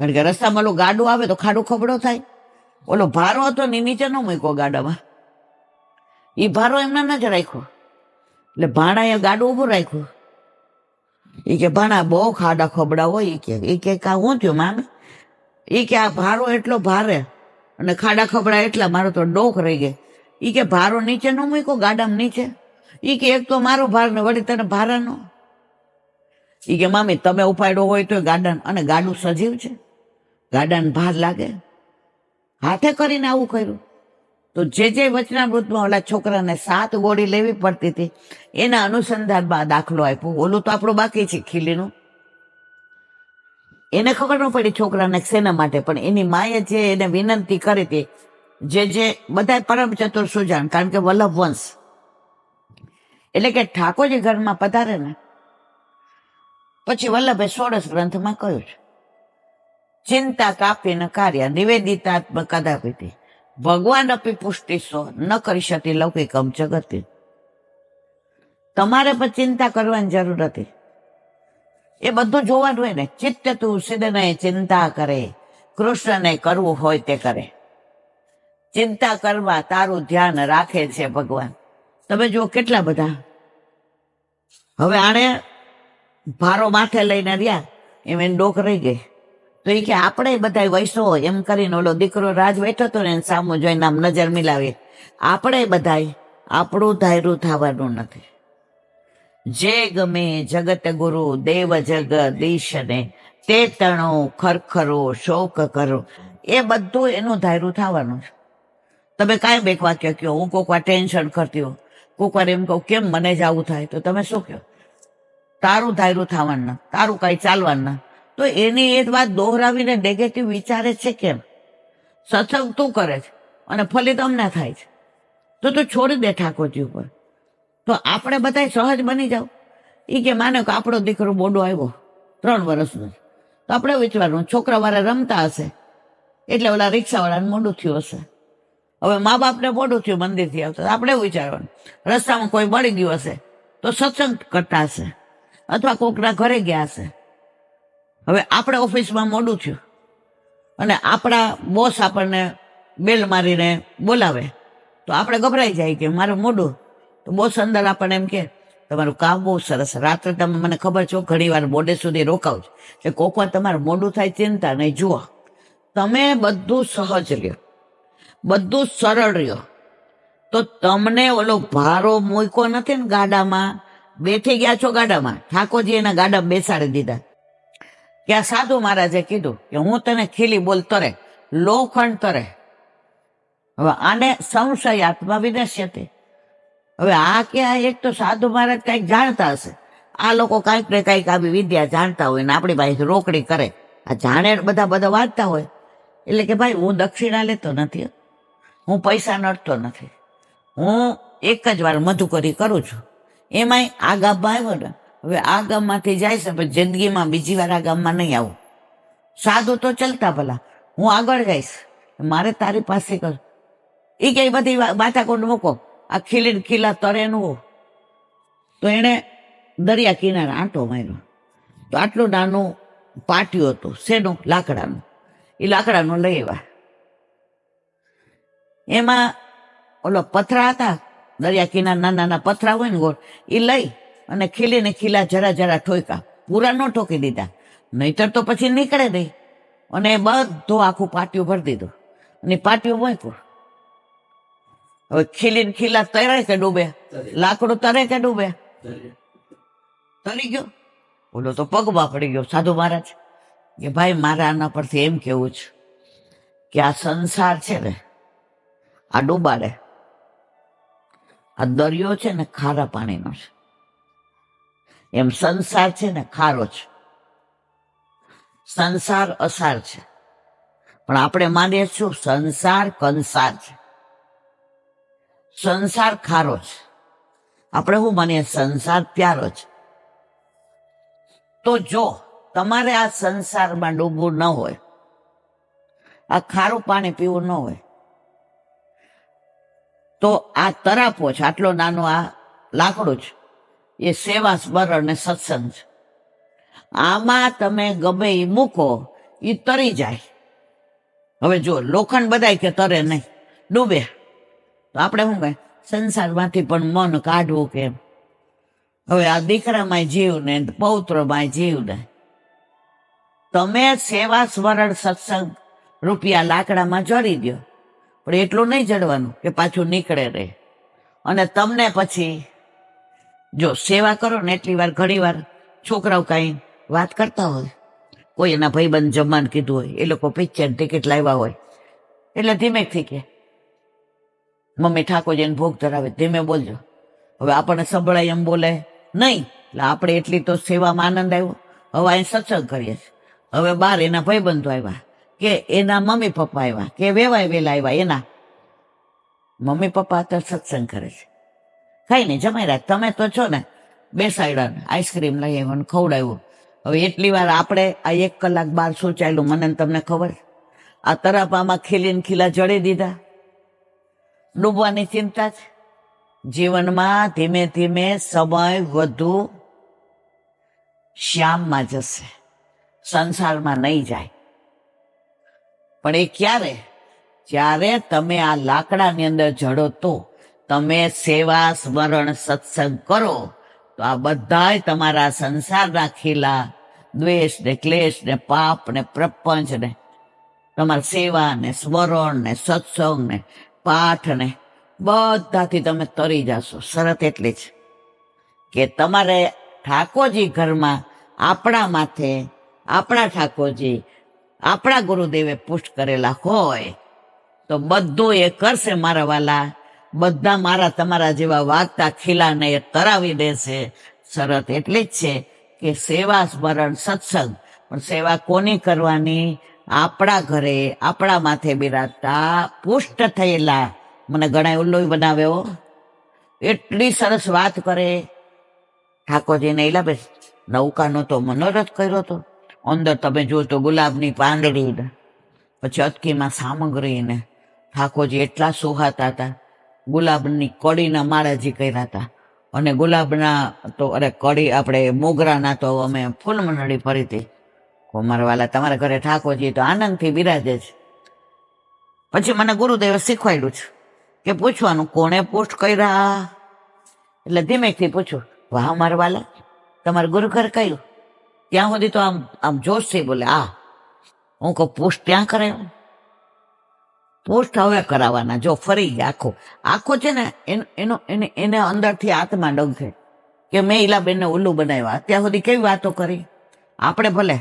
[SPEAKER 1] કારણ કે રસ્તામાં ઓલું ગાડું આવે તો ખાડો ખબડો થાય. ઓલો ભારો હતો ને નીચે ન મૂક્યો ગાડામાં, એ ભારો એમને ન જ રાખ્યો. એટલે ભાણાએ ગાડું ઊભું રાખ્યું. એ કે ભાણા બહુ ખાડા ખબડા હોય. એ કે કા હું થયું મામી? એ કે આ ભારો એટલો ભારે અને ખાડા ખબડા એટલા, મારો તો ડોક રહી ગઈ. એ કે ભારો નીચે ન મૂક્યો ગાડામાં નીચે? એ કે એક તો મારો ભાર ને વળી તને ભારાનો. એ કે મામી તમે ઉપાડ્યો હોય તો ગાડા, અને ગાડું સજીવ છે, ગાડાને ભાર લાગે. હાથે કરીને આવું કર્યું. તો જે વચનામૃતમાં ઓલા છોકરાને 7 ગોળી લેવી પડતી હતી એના અનુસંધાનમાં દાખલો આપ્યો. ઓલું તો આપણું બાકી છે ખીલીનું. એને ખબર ન પડી છોકરાને શેના માટે, પણ એની માએ જે એને વિનંતી કરી હતી, જે બધા પરમ ચતુર સુજાણ, કારણ કે વલ્લભ વંશ એટલે કે ઠાકોરજી ઘરમાં પધારે ને પછી વલ્લભે ષોડશ ગ્રંથમાં કહ્યું છે, ચિંતા કાપીને કાર્ય નિવેદિતાત્મ કદાપિતિ ભગવાન અપી પુષ્ટિસો ન કરી શકી લૌકિકમ જગતિ. તમારે પણ ચિંતા કરવાની જરૂર નથી. એ બધું જોવાનું હોય ને. ચિત્ત તું સિદ્ધને ચિંતા કરે, કૃષ્ણને કરવું હોય તે કરે. ચિંતા કરવા તારું ધ્યાન રાખે છે ભગવાન. તમે જુઓ કેટલા બધા. હવે આણે ભારો માથે લઈને રહ્યા, એમ એને ડોક રહી ગઈ. તો એ કે આપણે બધા વૈસો એમ કરીને ઓલો દીકરો રાજ બેઠો હતો ને એને સામું જોઈને આમ નજર મિલાવી. આપણે બધા આપણું ધાર્યું થવાનું નથી. જે ગમે જગત ગુરુ દેવ જગદીશને તે તણો ખરખરો શોક કરો, એ બધું એનું ધાર્યું થવાનું છે. તમે કાંઈ બેક વાક્ય કહો, હું કોક વાર ટેન્શન કરતી હો, કોક વાર એમ કહું કેમ મને જ આવું થાય, તો તમે શું કહો? તારું ધાર્યું થવાનું ના, તારું કાંઈ ચાલવાનું ના. તો એની એ વાત દોહરાવીને નેગેટિવ વિચારે છે કેમ? સત્સંગ તું કરે છે અને ફલિત અમને થાય છે, તો તું છોડી દે ઠાકોરજી ઉપર. તો આપણે બધા સહજ બની જાવ. એ કે માનો કે આપણો દીકરો બોડો આવ્યો 3 વર્ષનો, તો આપણે વિચારવાનું છોકરાવાળા રમતા હશે એટલે ઓલા રિક્ષાવાળાને મોડું થયું હશે. હવે મા બાપને મોડું થયું મંદિરથી આવતા, આપણે વિચારવાનું રસ્તામાં કોઈ મળી ગયું હશે તો સત્સંગ કરતા હશે અથવા કોકના ઘરે ગયા હશે. હવે આપણે ઓફિસમાં મોડું થયું અને આપણા બોસ આપણને બેલ મારીને બોલાવે તો આપણે ગભરાઈ જાય કે મારું મોડું. તો બોસ અંદર આપણને એમ કે તમારું કામ બહુ સરસ, રાત્રે તમે મને ખબર છો ઘણી વાર મોડે સુધી રોકાવ છો, કે કોક વાર તમારું મોડું થાય ચિંતા નહીં. જુઓ, તમે બધું સહજ રહ્યો, બધું સરળ રહ્યો, તો તમને ઓલો ભારો મૂક્યો નથી ને. ગાડામાં બેઠી ગયા છો, ગાડામાં ઠાકોરજી એના ગાડામાં બેસાડી દીધા. કે આ સાધુ મહારાજે કીધું કે હું તને ખીલી બોલ તરે, લોખંડ તરે. હવે આને સંશય આત્મા વિનશ્યતે. હવે આ ક્યાં, એક તો સાધુ મહારાજ કંઈક જાણતા હશે, આ લોકો કાંઈક ને કાંઈક આવી વિદ્યા જાણતા હોય ને આપણી પાસે રોકડી કરે. આ જાણે બધા વાંચતા હોય એટલે કે ભાઈ હું દક્ષિણા લેતો નથી, હું પૈસા નડતો નથી, હું એક જ વાર મધુકરી કરું છું. એમાંય આ ગામમાં આવ્યો ને, હવે આ ગામમાંથી જાય છે પણ જિંદગીમાં બીજી વાર આ ગામમાં નહીં આવું. સાધુ તો ચલતા ભલા, હું આગળ જઈશ, મારે તારી પાસે કર. એ કઈ બધી માથાકૂટ મૂકો, આ ખીલા તરેનું. તો એણે દરિયા કિનારે આંટો માર્યો તો આટલું નાનું પાટિયું હતું. શેનું? લાકડાનું. એ લાકડાનું લઈ આવ્યા. એમાં ઓલો પથરા હતા, દરિયા કિનારે નાના પથરા હોય ને ગોળ, એ લઈ અને ખીલા જરા ઠોક્યા. પૂરા ન ઠોકી દીધા, નહીતર તો પછી નીકળે નહીં. અને બધું આખું પાટિયું ભરી દીધું અને પાટિયું મૂક્યું. હવે ખીલા તરે કે ડૂબે? લાકડું તરે કે ડૂબે? તરી ગયો. ઓલો તો પગમાં પડી ગયો. સાધુ મહારાજ કે ભાઈ મારે આના પરથી એમ કેવું છે કે આ સંસાર છે ને આ ડૂબાડે. આ દરિયો છે ને ખારા પાણીનો છે, એમ સંસાર છે ને ખારો છે. સંસાર અસાર છે, પણ આપણે માનીએ છું સંસાર કંસાર છે, સંસાર ખારો છે. આપણે શું માનીએ? સંસાર પ્યારો છે. તો જો તમારે આ સંસારમાં ડૂબવું ન હોય, આ ખારું પાણી પીવું ન હોય, તો આ તરાપો છે, આટલો નાનો આ લાકડું છે, એ સેવા સ્મરણ ને સત્સંગ છે. આમાં તમે ગમે એ મૂકો એ તરી જાય. હવે જો લોખંડ બધાય કે તરે નહીં, ડૂબે, તો આપણે શું કહે? સંસારમાંથી પણ મન કાઢવું કેમ? હવે આ દીકરામાં જીવ ને પૌત્રમાં જીવ ને, તમે સેવા સ્મરણ સત્સંગ રૂપિયા લાકડામાં જડી દો, પણ એટલું નહીં જડવાનું કે પાછું નીકળે રહે. અને તમને પછી જો સેવા કરો ને એટલી વાર, ઘણી વાર છોકરાઓ કાંઈ વાત કરતા હોય, કોઈ એના ભાઈબંધ જમવાનું કીધું હોય, એ લોકો પિક્ચર ટિકિટ લાવ્યા હોય, એટલે ધીમેકથી કે મમ્મી ઠાકોરજીને ભોગ ધરાવે, ધીમે બોલજો. હવે આપણને સંભળાય એમ બોલે નહીં, એટલે આપણે એટલી તો સેવામાં આનંદ આવ્યો. હવે અહીં સત્સંગ કરીએ છીએ. હવે બાર એના ભાઈબંધો આવ્યા, કે એના મમ્મી પપ્પા આવ્યા, કે વેવાય વેલા આવ્યા, એના મમ્મી પપ્પા અત્યારે સત્સંગ કરે છે. કઈ નહીં, જમાઈ રાખ. તમે તો છો ને બેસાડ્યા, આઈસ્ક્રીમ લઈ આવ્યો ને ખવડાવ્યું હવે એટલી વાર આપણે આ 1 કલાક બાર શું ચાલ્યું મને ને તમને ખબર? આ તરાપામાં ખીલીને ખીલા જડી દીધા. ડૂબવાની ચિંતા છે. જીવનમાં ધીમે ધીમે સમય વધુ શ્યામમાં જશે, સંસારમાં નહીં જાય. પણ એ ક્યારે? જ્યારે તમે આ લાકડાની અંદર જડો તો તમે સેવા સ્મરણ સત્સંગ કરો તો આ બધાય તમારા સંસારના ખીલા, દ્વેષ ને ક્લેશ ને પાપ ને પ્રપંચ ને તમારી સેવા ને સ્મરણ ને સત્સંગ ને પાઠ ને બધાથી તમે તરી જશો. શરત એટલી જ કે તમારે ઠાકોરજી ઘરમાં આપણા માથે આપણા ઠાકોરજી આપણા ગુરુદેવે પુષ્ટ કરેલા હોય તો બધું એ કરશે મારા વાલા. બધા મારા તમારા જેવા વાગતા ખીલાને એ તરાવી દેશે. શરત એટલી જ છે કે સેવા સ્મરણ સત્સંગ. પણ સેવા કોની કરવાની? આપણા ઘરે આપણા માથે બિરાજતા પુષ્ટ થયેલા. મને ઘણા ઉલ્લુય બનાવ્યો, એટલી સરસ વાત કરે. ઠાકોરજીને ઇલાબે નૌકાનો તો મનોરથ કર્યો હતો. અંદર તમે જો તો ગુલાબની પાંદડી ને પછી અટકીમાં સામગ્રી ને ઠાકોરજી એટલા સોહાતા હતા. ગુલાબની કડીના માળાજી કર્યા હતા અને ગુલાબના તો અરે કડી આપણે મોગરાના તો અમે ફૂલ મંડળી ફરી હતી. મારા વાલા તમારા ઘરે ઠાકોરજી તો આનંદથી બિરાજે છે. પછી મને ગુરુદેવે શીખવાડ્યું છે કે પૂછવાનું કોણે પુષ્ટ કર્યા? એટલે ધીમેથી પૂછું, વાહ મારા વાલા તમારું ગુરુઘર કયું? ત્યાં સુધી તો આમ જોશથી બોલે આ. હું કહું પુષ્ટ ત્યાં કરાયો? પુષ્ટ હવે કરાવવાના. જો ફરી ગયા આખો છે ને એને અંદરથી આત્મા ડંખે કે મેં ઈલાબેનને ઉલ્લુ બનાવ્યા. અત્યાર સુધી કેવી વાતો કરી. આપણે ભલે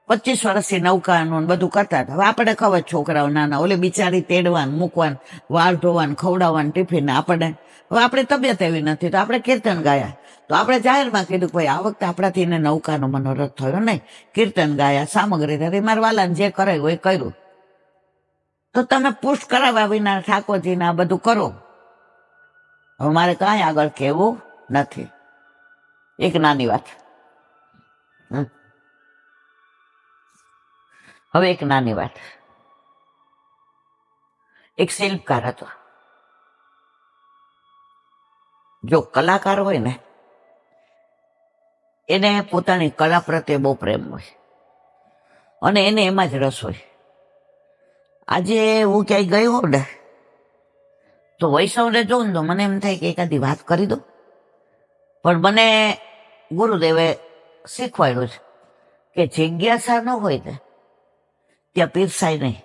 [SPEAKER 1] 25 વર્ષથી નૌકાનું બધું કરતા હતા. હવે આપણે ખબર છોકરાઓ નાના ઓલે બિચારી તેડવાનું મૂકવાનું, વાળ ધોવાનું, ખવડાવવાનું, ટિફિન. આપણને હવે આપણી તબિયત એવી નથી તો આપણે કીર્તન ગાયા. તો આપણે જાહેરમાં કીધું ભાઈ આ વખતે આપણાથી એને નૌકાનો મનોરથ થયો નહીં, કીર્તન ગાયા, સામગ્રી ધરી, મારા વાલાને જે કરાયું એ કર્યું. તો તમે પુષ્ટ કરાવ્યા વિના ઠાકોરજીને આ બધું કરો. હવે મારે કાંઈ આગળ કહેવું નથી. એક નાની વાત, હવે એક નાની વાત. એક શિલ્પકાર હતો. જો કલાકાર હોય ને એને પોતાની કલા પ્રત્યે બહુ પ્રેમ હોય અને એને એમાં જ રસ હોય. આજે હું ક્યાંય ગઈ હોઉં ને તો વૈષ્ણવને જોઉં તો મને એમ થાય કે એકાદી વાત કરી દો. પણ મને ગુરુદેવે શીખવાડ્યું છે કે જિજ્ઞાસા ન હોય ને ત્યાં પીરસાય નહીં.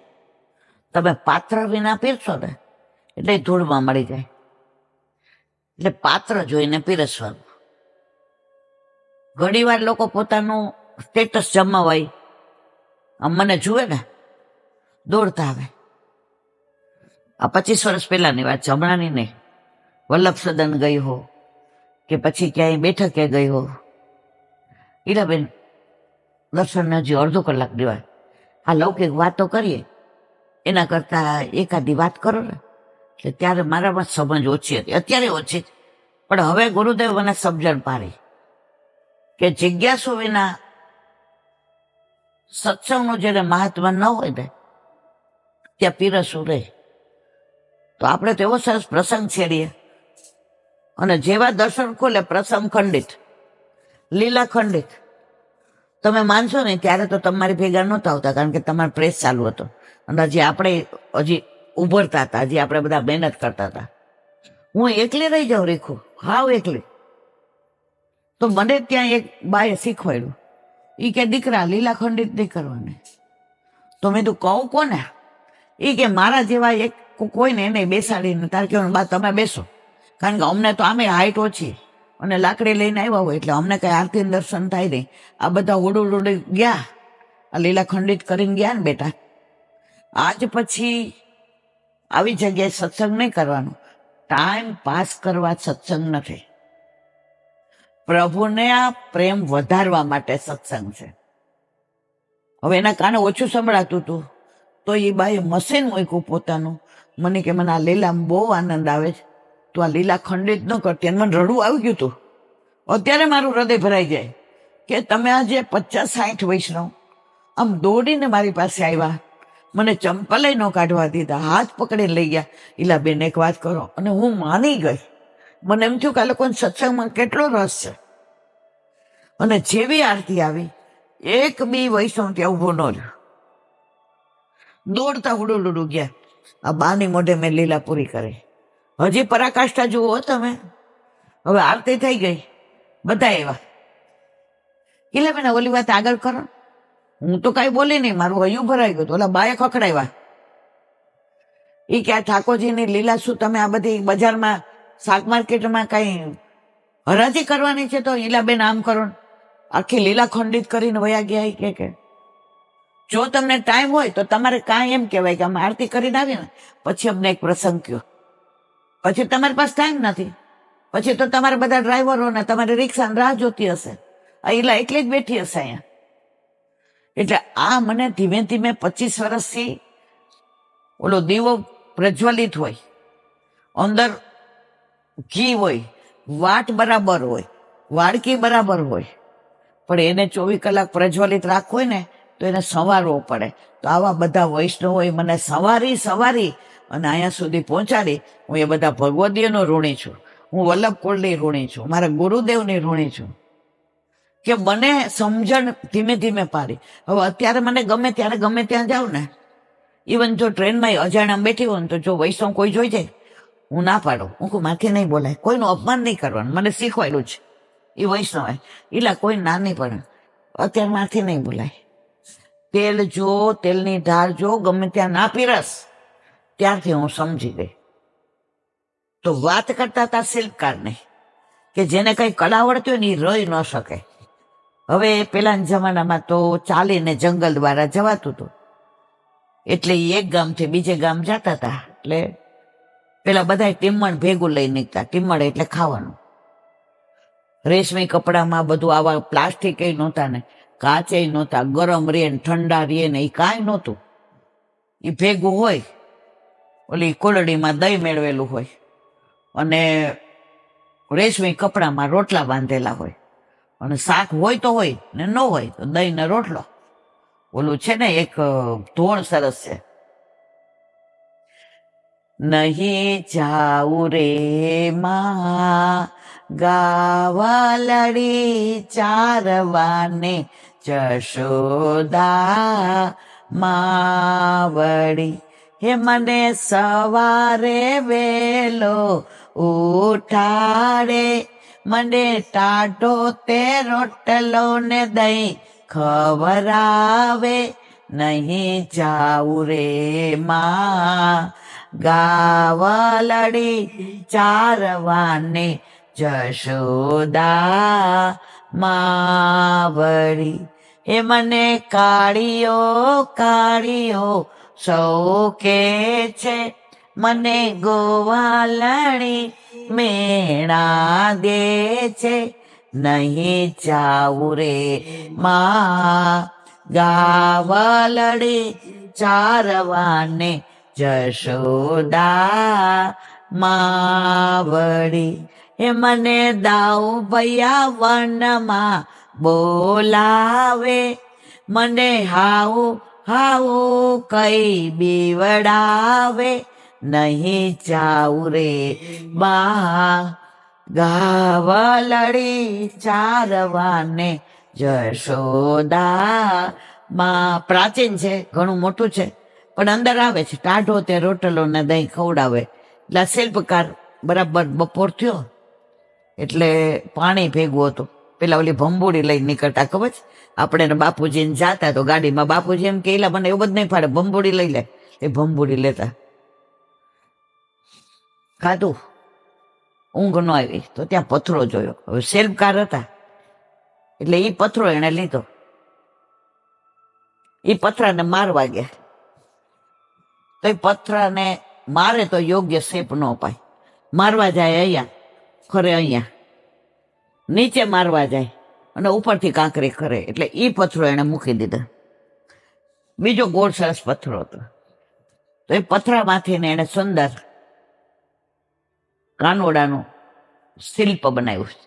[SPEAKER 1] તમે પાત્ર વિના પીરસો ને એટલે ધૂળમાં મળી જાય. એટલે પાત્ર જોઈને પીરસવાનું. ઘણી વાર લોકો પોતાનું સ્ટેટસ જમાવાય આમ મને જુએ ને દોડતા આવે. આ 25 વર્ષ પહેલાની વાત છે, હમણાંની નહીં. વલ્લભ સદન ગઈ હો કે પછી ક્યાંય બેઠકે ગઈ હો, ઈરાબેન દર્શનને હજી અડધો કલાક દેવાય. આ લૌકિક વાતો કરીએ એના કરતા એકાદી વાત કરો ને. એટલે ત્યારે મારામાં સમજ ઓછી હતી, અત્યારે ઓછી, પણ હવે ગુરુદેવ મને સમજણ પાડી કે જિજ્ઞાસુ વિના સત્સંગનું જેને મહાત્મા ન હોય ને ત્યાં પીરસવું રહે. તો આપણે તો એવો સરસ પ્રસંગ છેડીએ અને જેવા દર્શન ખોલે પ્રસંગ ખંડિત, લીલા ખંડિત. તમે માનશો ને ત્યારે તો તમારી ભેગા નહોતા આવતા કારણ કે તમારો પ્રેસ ચાલુ હતો અને હજી આપણે ઉભરતા હતા, હજી આપણે બધા મહેનત કરતા હતા. હું એકલી રહી જાઉં રેખું, હાવ એકલી. તો મને ત્યાં એક બાએ શીખવાડ્યું, એ કે દીકરા લીલા ખંડિત નહીં કરવાને. તો મેં તું કહું કોને? એ કે મારા જેવા એક કોઈ ને એને બેસાડીને તારે કહેવાનું બા તમે બેસો. કારણ કે અમને તો આમે હાઈટ ઓછી અને લાકડી લઈને આવ્યા હોય એટલે અમને કઈ આરતી દર્શન થાય નહીં. આ બધા ઉડી ગયા, આ લીલા ખંડિત કરીને ગયા ને બેટા. આજ પછી આવી જગ્યાએ સત્સંગ નહીં કરવાનો. ટાઈમ પાસ કરવા સત્સંગ નથી. પ્રભુને આ પ્રેમ વધારવા માટે સત્સંગ છે. હવે એના કારણે ઓછું સંભળાતું હતું તો એ બાએ મશીન મૂક્યું પોતાનું. મને કે મને આ લીલામાં બહુ આનંદ આવે છે, તો આ લીલા ખંડિત ન કરતી. અને મને રડવું આવી ગયું હતું. અત્યારે મારું હૃદય ભરાઈ જાય કે તમે આજે 50-60 વૈષ્ણવ આમ દોડીને મારી પાસે આવ્યા, મને ચંપલે ન કાઢવા દીધા, હાથ પકડીને લઈ ગયા. ઈલા બેન એક વાત કરો, અને હું માની ગઈ. મને એમ થયું કે આ લોકોને સત્સંગમાં કેટલો રસ છે. અને જેવી આરતી આવી, એક બી વૈષ્ણવ ત્યાં ઉભો ન રહ્યો, દોડતા ઉડું ગયા. આ બાની મોઢે મેં લીલા પૂરી કરી. હજી પરાકાષ્ઠા જુઓ તમે. હવે આરતી થઈ ગઈ, બધા એવા. એટલે બેન ઓલી વાત આગળ કરો. હું તો કઈ બોલી નહીં, મારું હૈયું ભરાઈ ગયું. ઓલા બાએ ખખડાવ્યા. એ કે આ ઠાકોરજીની લીલા શું તમે આ બધી બજારમાં શાક માર્કેટમાં કઈ હરાજી કરવાની છે? તો ઈલાબેન આમ કરો, આખી લીલા ખંડિત કરીને વયા ગયા. કે જો તમને ટાઈમ હોય તો તમારે કાંઈ એમ કહેવાય કે અમે આરતી કરીને આવીએ ને પછી અમને એક પ્રસંગ કયો. પછી તમારી પાસે ટાઈમ નથી, પછી તો તમારા બધા ડ્રાઈવરો ને તમારી રિક્ષાની રાહ જોતી હશે. આ ઈલા એટલી જ બેઠી હશે અહીંયા. એટલે આ મને ધીમે ધીમે 25 વર્ષથી ઓલો દીવો પ્રજ્વલિત હોય, અંદર ઘી હોય, વાટ બરાબર હોય, વાડકી બરાબર હોય, પણ એને 24 કલાક પ્રજ્વલિત રાખવો હોય ને તો એને સંવારવો પડે. તો આવા બધા વૈષ્ણવોએ મને સવારી અને અહીંયા સુધી પહોંચાડી. હું એ બધા ભગવદીયનો ઋણી છું, હું વલ્લભ કુળની ઋણી છું, મારા ગુરુદેવની ઋણી છું, કે મને સમજણ ધીમે ધીમે પાડી. હવે અત્યારે મને ગમે ત્યારે ગમે ત્યાં જાઉં ને, ઇવન જો ટ્રેનમાં અજાણ્યા બેઠી હોય ને તો જો વૈષ્ણવ કોઈ જોઈ જાય, હું ના પાડું. હું કહું માથે નહીં બોલાય, કોઈનું અપમાન નહીં કરવાનું, મને શીખવાયેલું છે. એ વૈષ્ણવ ઈલા કોઈ ના નહીં પડે, અત્યારે માથે નહીં બોલાય. તેલ જો, તેલની ધાર જો, ગમે ત્યાં ના પીરસ. ત્યારથી હું સમજી ગઈ. તો વાત કરતા હતા શિલ્પકારને, કે જેને કઈ કલા આવડતી હોય ને એ રહી ન શકે. હવે પેલાના જમાનામાં તો ચાલીને જંગલ દ્વારા જવાતું હતું. એટલે એક ગામથી બીજે ગામ જતા હતા. એટલે પેલા બધા ટીમણ ભેગું લઈ નીકળતા. ટીમણ એટલે ખાવાનું. રેશમી કપડામાં બધું આવા પ્લાસ્ટિક એ નહોતા ને, કાચે નહોતા, ગરમ રે ને ઠંડા રે ને એ કાંઈ નહોતું. એ ભેગું હોય, ઓલી કોલડીમાં દહીં મેળવેલું હોય, અને રેશમી કપડામાં રોટલા બાંધેલા હોય, અને શાક હોય તો હોય ને ન હોય તો દહીં ને રોટલો. ઓલું છે ને એક ધોળ સરસ છે, નહીં જાઉં રે માં ગાવાલડી ચારવાને જશોદા માવડી. હે મને સવારે વેલો ઉઠાડે, મને ટાઢો તે રોટલો ને દહીં ખવરાવે. નહીં જાઉં રે માં ગાવાલડી ચારવાને જશોદા માવડી. એ મને કાળીઓ સૌ કે છે, મને ગોવાલણી મેણા દે છે. નહીં જાઉં રે માં ગાવાલડી ચારવાને જશોદા માવડી. એ મને દાઉ ભૈયા વનમાં બોલાવે, મને હાઉ કઈ બીવડાવે. નહીં જાઉં રે બા ગાવાલડી ચારવાને જશોદા માં. પ્રાચીન છે, ઘણું મોટું છે, પણ અંદર આવે છે ટાઢો તે રોટલો ને દહીં ખવડાવે. એટલે શિલ્પકાર બરાબર બપોર થયો એટલે પાણી ભેગું હતું. પેલા ઓલી ભંબુડી લઈને નીકળતા, ખબર છે આપણે બાપુજીને જાતા તો ગાડીમાં બાપુજી એમ કે મને એવું બધું નહીં ફાડે, ભંબુડી લઈ લે. એ ભંબુડી લેતા. ખાધું, ઊંઘ ન આવી તો ત્યાં પથરો જોયો. હવે શિલ્પકાર હતા એટલે એ પથરો એને લીધો. એ પથરાને મારવા ગયા તો એ પથરાને મારે તો યોગ્ય શેપ ન પાય. મારવા જાય અહીંયા ખરે, અહીંયા નીચે મારવા જાય અને ઉપરથી કાંકરી કરે, એટલે એ પથરો એને મૂકી દીધા. બીજો ગોળ સરસ પથરો હતો. તો એ પથરામાંથી એને સુંદર કાનોડાનું શિલ્પ બનાવ્યું,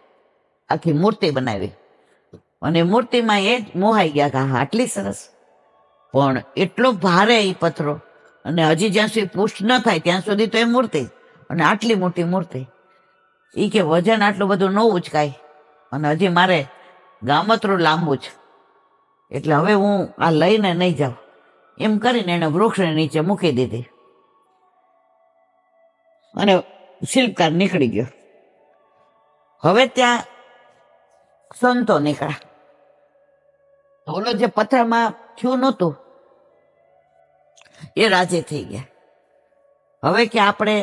[SPEAKER 1] આખી મૂર્તિ બનાવી. અને મૂર્તિમાં એ જ મોહાઈ ગયા કે હા આટલી સરસ. પણ એટલો ભારે એ પથરો, અને હજી જ્યાં સુધી પુષ્ટ ન થાય ત્યાં સુધી તો એ મૂર્તિ, અને આટલી મોટી મૂર્તિ. એ કે વજન આટલું બધું ન ઉચકાય, અને હજી મારે ગામતરું લાંબુ છે, એટલે હવે હું આ લઈને નહીં જાઉં. એમ કરીને એને વૃક્ષને નીચે મૂકી દીધી અને શિલ્પકાર નીકળી ગયો. હવે ત્યાં સંતો નીકળ્યા. ઓલો જે પથ્થરમાં થયું નહોતું એ રાજી થઈ ગયા. હવે કે આપણે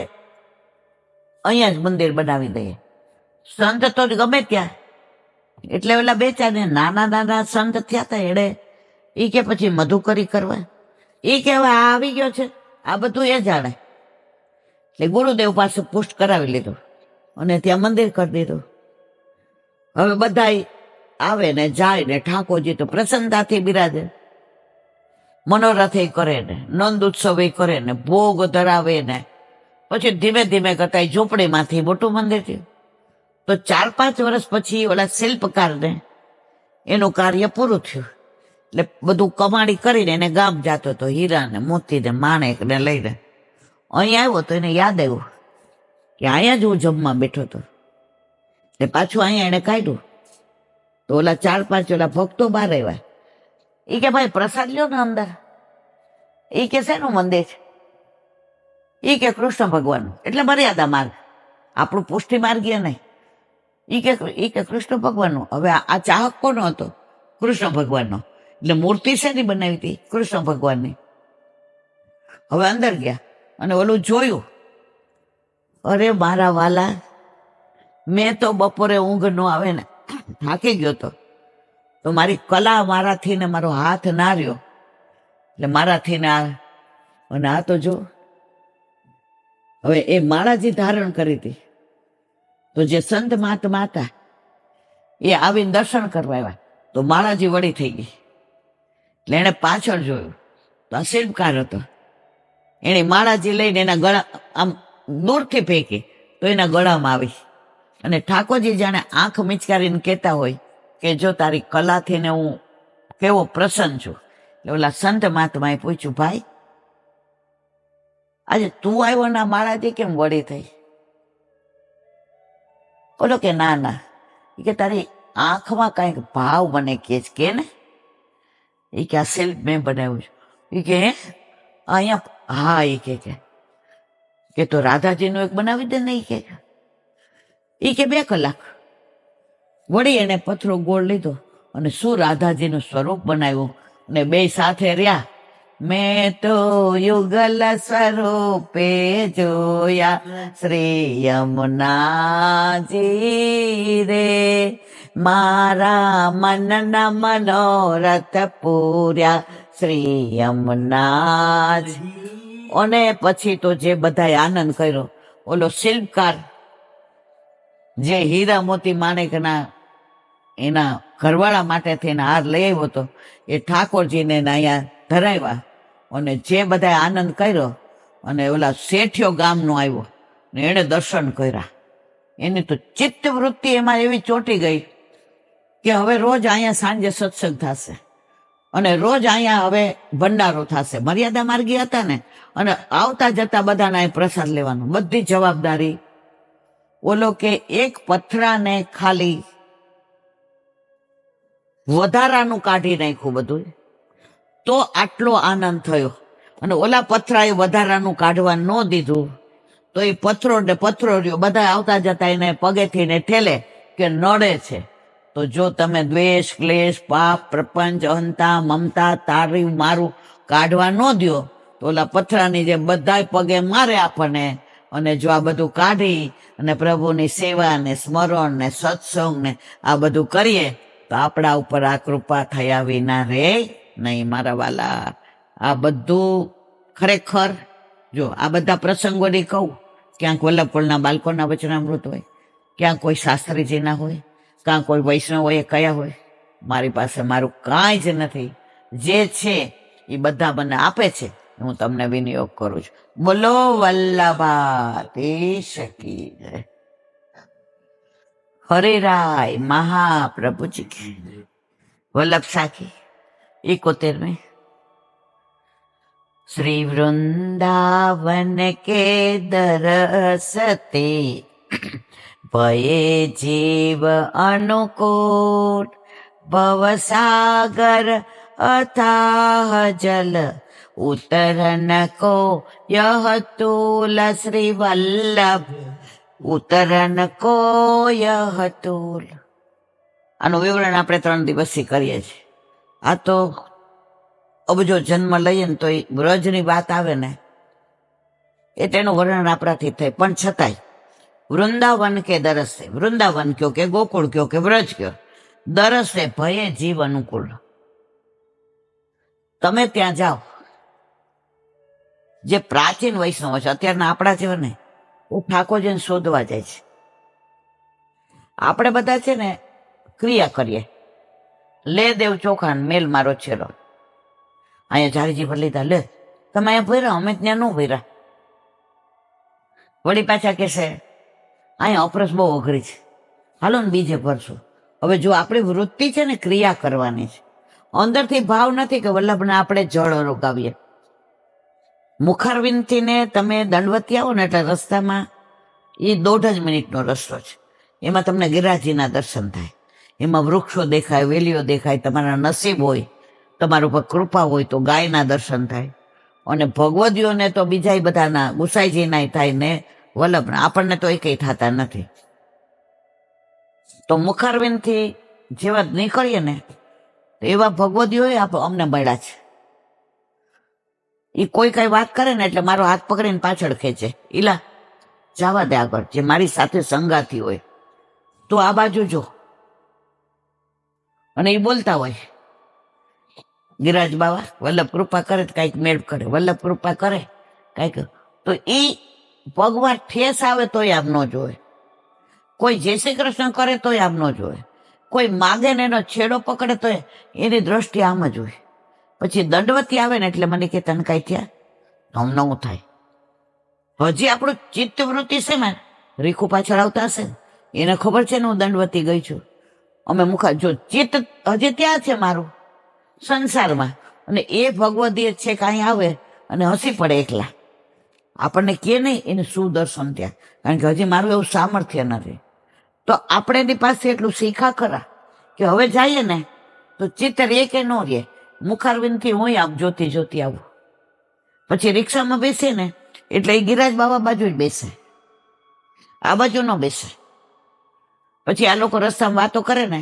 [SPEAKER 1] અહીંયા જ મંદિર બનાવી દઈએ. સંત તો ગમે ત્યાં, એટલે ઓલા બે ચાર નાના નાના સંત થયા હતા એડે એ કે પછી મધુકરી કરવા. એ કે હવે આ આવી ગયો છે, આ બધું એ જાણે. એટલે ગુરુદેવ પાસે પુષ્ટ કરાવી લીધું અને ત્યાં મંદિર કરી દીધું. હવે બધા આવે ને જાય ને ઠાકોરજી તો પ્રસન્નતાથી બિરાજે, મનોરથે કરે ને નંદ ઉત્સવ કરે ને ભોગ ધરાવે ને પછી ધીમે ધીમે કરતા ઝૂંપડીમાંથી મોટું મંદિર થયું. તો 4-5 વર્ષ પછી ઓલા શિલ્પકારને એનું કાર્ય પૂરું થયું. એટલે બધું કમાણી કરીને એને ગામ જતો હતો, હીરા ને મોતી ને માણેક ને લઈને. અહીંયા આવ્યો તો એને યાદ આવ્યું કે અહીંયા જ હું જમવા બેઠો હતો, એટલે પાછું અહીંયા એને કાઢ્યું. તો ઓલા 4-5 ઓલા ભક્તો બહાર આવ્યા. એ કે ભાઈ પ્રસાદ લ્યો ને અંદર. એ કે શેનું મંદિર છે? એ કે કૃષ્ણ ભગવાનનું. એટલે મર્યાદા માર્ગ, આપણું પુષ્ટિ માર્ગીય નહીં. એ કે કૃષ્ણ ભગવાનનું. હવે આ ચાહક કોનો હતો? કૃષ્ણ ભગવાનનો. એટલે મૂર્તિ શેની બનાવી હતી? કૃષ્ણ ભગવાનની. હવે અંદર ગયા અને ઓલું જોયું. અરે મારા વાલા, મેં તો બપોરે ઊંઘ ન આવે ને થાકી ગયો તો મારી કલા મારાથી ને મારો હાથ ના રહ્યો, એટલે મારાથી ને અને આ તો જો. હવે એ માળાજી ધારણ કરી હતી. તો જે સંત મહાત્મા હતા એ આવીને દર્શન કરવા આવ્યા, તો માળાજી વળી થઈ ગઈ. એટલે એને પાછળ જોયું તો આ શિલ્પકાર હતો. એને માળાજી લઈને એના ગળા આમ દૂરથી ફેંકી તો એના ગળામાં આવી. અને ઠાકોરજી જાણે આંખ મિચકારીને કહેતા હોય કે જો તારી કલાથી ને હું કેવો પ્રસન્ન છું. એટલે ઓલા સંત મહાત્માએ પૂછ્યું, ભાઈ આજે તું આવ્યો ના માળાજી કેમ વળી થઈ? બોલો કે ના ના, કે તારી આંખમાં કઈક ભાવ મને કે ને. એ કે આ શિલ્પ મેં બનાવ્યું છે. એ કે અહીંયા હા. એ કે તો રાધાજીનું એક બનાવી દે ને. એ કે 2 કલાક. વળી એને પથરો ગોળ લીધો અને શું રાધાજીનું સ્વરૂપ બનાવ્યું અને 2 સાથે રહ્યા. મેં તો યુગલ સ્વરૂપે જોયા શ્રી યમુનાજી રે, મારા મનના મનોરથ પૂર્યા શ્રી યમુનાજી. અને પછી તો જે બધાએ આનંદ કર્યો, ઓલો શિલ્પકાર જે હીરા મોતી માણેકના એના ઘરવાળા માટે થઈને હાર લઈ આવ્યો હતો, એ ઠાકોરજીને અહીંયા ધરાવ્યા. અને જે બધાએ આનંદ કર્યો, અને ઓલા શેઠિયો ગામનો આવ્યો ને એને દર્શન કર્યા. એની તો ચિત્ત વૃત્તિ એમાં એવી ચોંટી ગઈ કે હવે રોજ અહીંયા સાંજે સત્સંગ થશે અને રોજ અહીંયા હવે ભંડારો થશે. મર્યાદા માર્ગી હતા ને, અને આવતા જતા બધાના પ્રસાદ લેવાનો, બધી જવાબદારી. ઓલો કે એક પથરાને ખાલી વધારાનું કાઢી નાખ્યું બધું, તો આટલો આનંદ થયો. અને ઓલા પથરાએ વધારાનું કાઢવા ન દીધું તો એ પથરો ને પથરો રહ્યો. બધા આવતા જતા એને પગેથી ને ઠેલે કે નડે છે. તો જો તમે દ્વેષ, ક્લેશ, પાપ, પ્રપંચ, અહંતા, મમતા, તારી મારું કાઢવા ન દો તો ઓલા પથરાની જેમ બધા પગે મારે આપણને. અને જો આ બધું કાઢી અને પ્રભુની સેવા ને સ્મરણ ને સત્સંગ ને આ બધું કરીએ તો આપણા ઉપર આ કૃપા થયા વિના રે નહીં મારા વાલા. આ બધું ખરેખર જો આ બધા પ્રસંગોની કહું, ક્યાંક વલ્લભપુરના બાળકોના વચનામૃત હોય, ક્યાંક કોઈ શાસ્ત્રીજીના હોય, ક્યાં કોઈ વૈષ્ણવોએ કયા હોય. મારી પાસે મારું કાંઈ જ નથી. જે છે એ બધા મને આપે છે, હું તમને વિનિયોગ કરું છું. બોલો વલ્લભાધીશ કી જય. હરિરાય મહાપ્રભુજી કી. વલ્લભ સાખી 71 श्री वृंदावन के दरसते भये जीव अनुकूल भवसागर अथाह जल उतरन को यह तूल श्री वल्लभ उतरन को यह तूल। આનું વિવરણ આપણે 3 દિવસથી કરીએ છીએ. આ તો અબજો જન્મ લઈએ ને તો એ વ્રજની વાત આવે ને એ તેનું વર્ણન આપણાથી થાય, પણ છતાંય વૃંદાવન કે દરસે, વૃંદાવન કયો કે ગોકુળ કયો કે વ્રજ કયો, દરસે ભયે જીવ અનુકૂળ. તમે ત્યાં જાઓ, જે પ્રાચીન વૈષ્ણવ છે અત્યારના આપણા જેવા ને એ ઠાકોરજીને શોધવા જાય છે. આપણે બધા છે ને ક્રિયા કરીએ, લે દેવ ચોખા મેલ મારો છેલ્લો, અહીંયા જારીજી પર લીધા, લે તમે અહીંયા ભર્યા, અમે ત્યાં ન ભર્યા. વળી પાછા કહેશે અહીંયા અપરસ બહુ અઘરી છે, હાલો ને બીજે ભરશું. હવે જો આપણી વૃત્તિ છે ને ક્રિયા કરવાની છે, અંદરથી ભાવ નથી કે વલ્લભને આપણે જળ રોગાવીએ. મુખારવિંદથી તમે દંડવતી આવો ને એટલે રસ્તામાં એ 1.5 મિનિટનો રસ્તો છે. એમાં તમને ગિરિરાજજીના દર્શન થાય, એમાં વૃક્ષો દેખાય, વેલીઓ દેખાય. તમારા નસીબ હોય, તમારા ઉપર કૃપા હોય તો ગાયના દર્શન થાય, અને ભગવદીઓને તો બીજા બધાના ગુસાઈજીના થાય ને વલ્લભના, આપણને તો એકેય થતા નથી. તો મુખારવિંદથી જેવા નીકળીએ ને એવા ભગવદીઓ અમને મળ્યા છે. એ કોઈ કઈ વાત કરે ને એટલે મારો હાથ પકડીને પાછળ ખેંચે, ઈલા જવા દે આગળ, જે મારી સાથે સંગાતી હોય તો આ બાજુ જો. અને એ બોલતા હોય ગિરિરાજ બાવા વલ્લભ કૃપા કરે તો કઈક મેળ કરે, વલ્લભ કૃપા કરે કઈક. તો એ પગમાં ઠેસ આવે તોય આમ ન જોવે, કોઈ જય શ્રી કૃષ્ણ કરે તોય આમ ન જોવે, કોઈ માગે ને એનો છેડો પકડે તો એની દ્રષ્ટિ આમ જ હોય. પછી દંડવતી આવે ને એટલે મને કે તને કઈ થયા, નવું થાય. હજી આપણું ચિત્તવૃત્તિ છે ને રીખું પાછળ આવતા હશે, એને ખબર છે ને હું દંડવતી ગઈ છું. અમે મુખા જો ચિત્ત હજી ત્યાં છે મારું સંસારમાં, અને એ ભગવદીય છે કે અહીં આવે અને હસી પડે એકલા, આપણને કે નહીં એને શું દર્શન ત્યાં, કારણ કે હજી મારું એવું સામર્થ્ય નથી. તો આપણે એની પાસે એટલું શીખા ખરા કે હવે જઈએ ને તો ચિત્ત રે કે ન રે, મુખારવિંદથી હું આમ જોતી જોતી આવું. પછી રિક્ષામાં બેસે ને એટલે એ ગિરિરાજ બાબા બાજુ જ બેસે, આ બાજુ ન બેસે. પછી આ લોકો રસ્તામાં વાતો કરે ને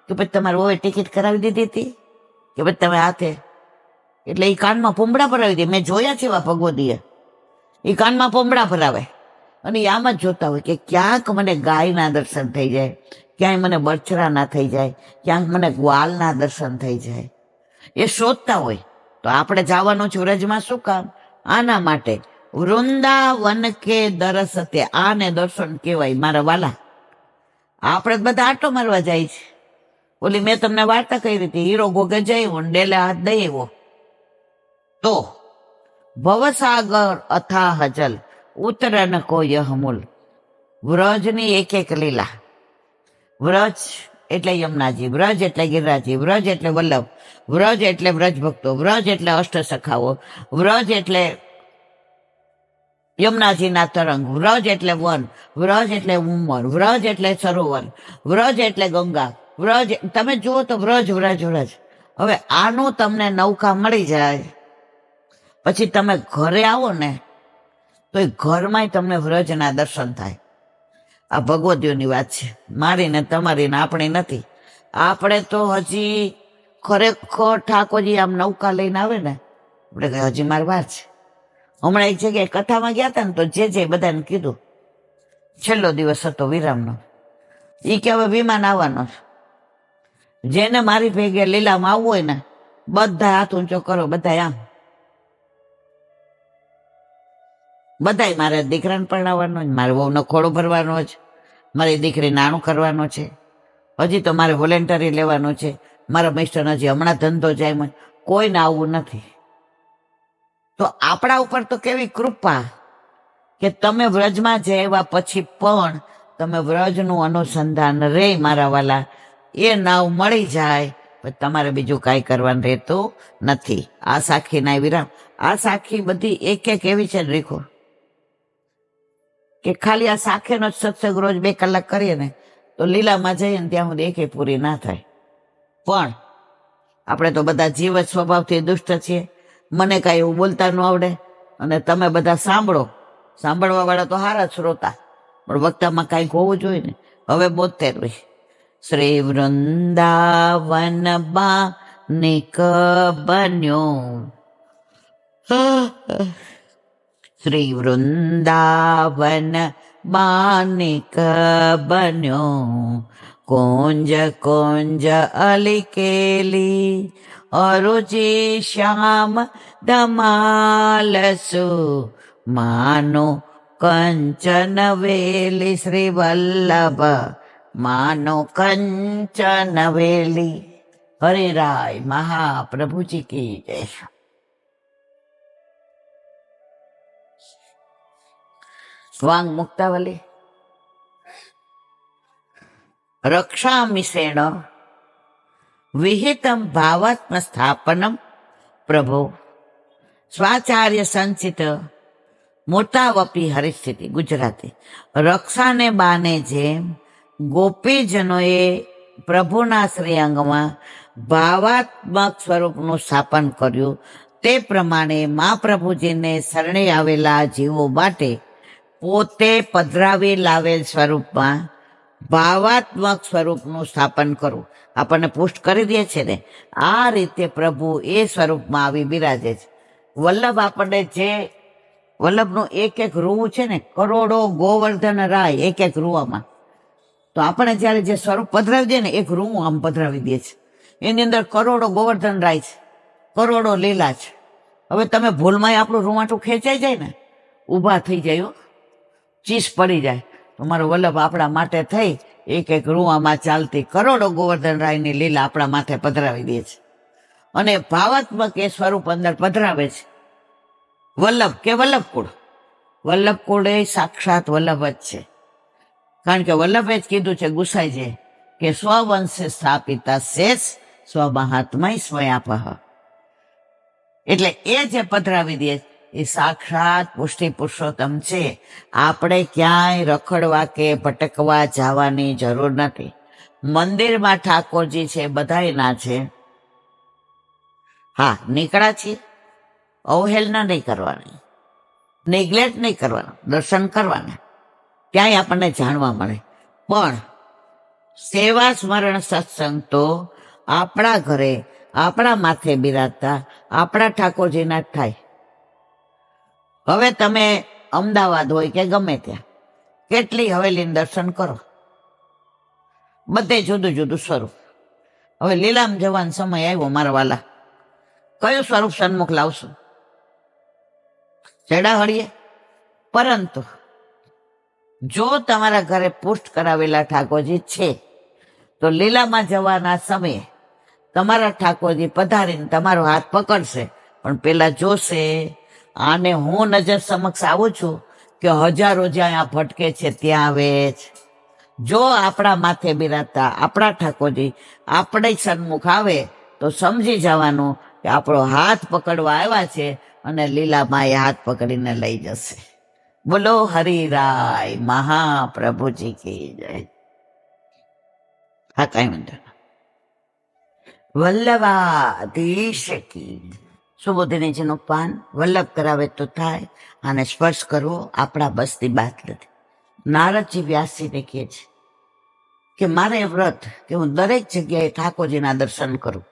[SPEAKER 1] કે પછી તમારે હવે ટિકિટ કરાવી દીધી હતી કે પછી તમે હાથે, એટલે એ કાનમાં પોંબડા ભરાવી દે. મેં જોયા છે એવા ભગવદીએ, એ કાનમાં પોંબડા ભરાવે અને એ આમ જ જોતા હોય કે ક્યાંક મને ગાયના દર્શન થઈ જાય, ક્યાંય મને બરછરાના થઈ જાય, ક્યાંક મને ગ્વાલના દર્શન થઈ જાય, એ શોધતા હોય. તો આપણે જવાનું છે વ્રજમાં શું કામ? આના માટે. વૃંદાવન કે દરસતે, આને દર્શન કહેવાય મારા વાલા. આપણે બધા આટો મારવા જાય છે. ઓલી મેં તમને વાર્તા કહી હતી, હીરો ભોગે જઈ ડેલે હાથ દઈ એવો. તો ભવસાગર અથાહ જલ ઉતરન કો યહ મૂલ. વ્રજની એક એક લીલા. વ્રજ એટલે યમુનાજી, વ્રજ એટલે ગિરિરાજી, વ્રજ એટલે વલ્લભ, વ્રજ એટલે વ્રજ ભક્તો, વ્રજ એટલે અષ્ટ સખાઓ, વ્રજ એટલે યમુનાજીના તરંગ, વ્રજ એટલે વન, વ્રજ એટલે ઉમર, વ્રજ એટલે સરોવર, વ્રજ એટલે ગંગા, વ્રજ તમે જુઓ તો વ્રજ વ્રજ વ્રજ. હવે આનું તમને નૌકા મળી જાય પછી તમે ઘરે આવો ને તો એ ઘરમાં તમને વ્રજના દર્શન થાય. આ ભગવદીઓની વાત છે, મારી ને તમારી ને આપણી નથી. આપણે તો હજી ખરેખર ઠાકોરજી આમ નૌકા લઈને આવે ને આપણે કહે હજી મારી વાર છે. હમણાં એક જગ્યાએ કથામાં ગયા હતા ને તો જે બધાને કીધું, છેલ્લો દિવસ હતો વિરામનો, એ કે હવે વિમાન આવવાનો છે, જેને મારી ભેગે લીલામાં આવવું હોય ને બધા હાથ ઊંચો કરો, બધા આમ, બધાય મારે દીકરાને પરણાવવાનો છે, મારે વહુનો ખોળો ભરવાનો છે, મારી દીકરી નાણું કરવાનો છે, હજી તો મારે વોલેન્ટરી લેવાનું છે, મારા મિસ્ટર હજી હમણાં ધંધો જાય, કોઈને આવવું નથી. તો આપણા ઉપર તો કેવી કૃપા કે તમે વ્રજમાં જયા પછી પણ તમે વ્રજનું અનુસંધાન રે મારા વાલા, એ નાવ મળી જાય પછી તમારે બીજું કાંઈ કરવાનું રહેતું નથી. આ સાખીના વિરામ. આ સાખી બધી એક એક એવી છે રીખો કે ખાલી આ સાખેનો જ સત્સંગ રોજ 2 કલાક કરીએ ને તો લીલામાં જઈએ ને ત્યાં સુધી એકે પૂરી ના થાય. પણ આપણે તો બધા જીવ જ સ્વભાવથી દુષ્ટ છીએ. મને કાંઈ એવું બોલતા ન આવડે અને તમે બધા સાંભળવા વાળા તો હારા શ્રોતા, પણ વક્તામાં કાંઈક હોવું જોઈએ ને. હવે 72 શ્રી વૃંદાવન બાનિક બન્યો, શ્રી વૃંદાવન બાનિક બન્યો, કુંજ કુંજ અલિકેલી અરુચિ શ્યામ ધમાલસુ, માનો કંચન વેલી શ્રી વલ્લભ માનો કંચન વેલી. હરિરાય મહાપ્રભુજી કી જય. સ્વાંગ મુક્તાવલી. રક્ષામિષેણ વિહિતમ ભાવાત્મ સ્થાપનમ પ્રભો સ્વાચાર્ય સંચિત મોટાવપી હરિસ્થિતિ. ગુજરાતી. રક્ષાને બાને જેમ ગોપીજનોએ પ્રભુના શ્રી અંગમાં ભાવાત્મક સ્વરૂપનું સ્થાપન કર્યું, તે પ્રમાણે મહાપ્રભુજીને શરણે આવેલા જીવો માટે પોતે પધરાવી લાવેલ સ્વરૂપમાં ભાવાત્મક સ્વરૂપનું સ્થાપન કરવું. આપણને પુષ્ટ કરી દે છે ને, આ રીતે પ્રભુ એ સ્વરૂપમાં આવી બિરાજે છે. વલ્લભ આપણને જે વલ્લભનું એક એક રૂ છે ને, કરોડો ગોવર્ધન રાય એક એક રૂવામાં, તો આપણે જ્યારે જે સ્વરૂપ પધરાવી દે ને, એક રૂ આમ પધરાવી દે છે, એની અંદર કરોડો ગોવર્ધન રાય છે, કરોડો લીલા છે. હવે તમે ભૂલમાં આપણું રૂવાટું ખેંચાઈ જાય ને, ઊભા થઈ જાય, ચીસ પડી જાય, તો મારો વલ્લભ આપણા માટે થઈ એક એક રૂવામાં ચાલતી કરોડો ગોવર્ધન રાયની લીલા આપણા માથે પધરાવી દે છે. અને ભાવાત્મક એ સ્વરૂપ અંદર પધરાવે છે. વલ્લભ કે વલ્લભકુળ, વલ્લભકુળ એ સાક્ષાત વલ્લભ જ છે. કારણ કે વલ્લભે જ કીધું છે ગુસાઈજી કે સ્વવંશે સ્થાપિતા શેષ સ્વમહાત્મય સ્વયાપહ. એટલે એ જે પધરાવી દે એ સાક્ષાત પુષ્ટિ પુરુષોત્તમ છે. આપણે ક્યાંય રખડવા કે ભટકવા જવાની જરૂર નથી. મંદિરમાં ઠાકોરજી છે, બધાયના છે. હા, નીકળ્યા છીએ, અવહેલના નહીં કરવાની, નેગ્લેક્ટ નહીં કરવાનું, દર્શન કરવાના, ક્યાંય આપણને જાણવા મળે. પણ સેવા સ્મરણ સત્સંગ તો આપણા ઘરે આપણા માથે બિરાજતા આપણા ઠાકોરજીના જ થાય. હવે તમે અમદાવાદ હોય કે ગમે ત્યાં કેટલી હવેલીનું દર્શન કરો, બધે જુદું જુદું સ્વરૂપ. હવે લીલામ જવાનો સમય આવ્યો મારા વાલા, કયું સ્વરૂપ સન્મુખ લાવશું? ચડા હળીએ. પરંતુ જો તમારા ઘરે પુષ્ટ કરાવેલા ઠાકોરજી છે તો લીલામાં જવાના સમયે તમારા ઠાકોરજી પધારીને તમારો હાથ પકડશે, પણ પેલા જોશે આને હું નજર સમક્ષ આવું છું કે હજારો જ્યાં આ ભટકે છે ત્યાં આવે છે. જો આપણા માથે બિરાજતા આપણા ઠાકોરજી આપણે સન્મુખ આવે તો સમજી જવાનું કે આપણો હાથ પકડવા આવ્યા છે અને લીલામાં એ હાથ પકડીને લઈ જશે. બોલો હરિરાય મહાપ્રભુજી કી જય. હા, કાંઈ વાંધો નહીં. વલ્લભાધીશ કી. સુબોધિનીજીનું પાન વલ્લભ કરાવે તો થાય, આને સ્પર્શ કરવો આપણા બસની વાત નથી. નારદજી વ્યાસજીને કહે છે કે મારે વ્રત કે હું દરેક જગ્યાએ ઠાકોરજીના દર્શન કરું.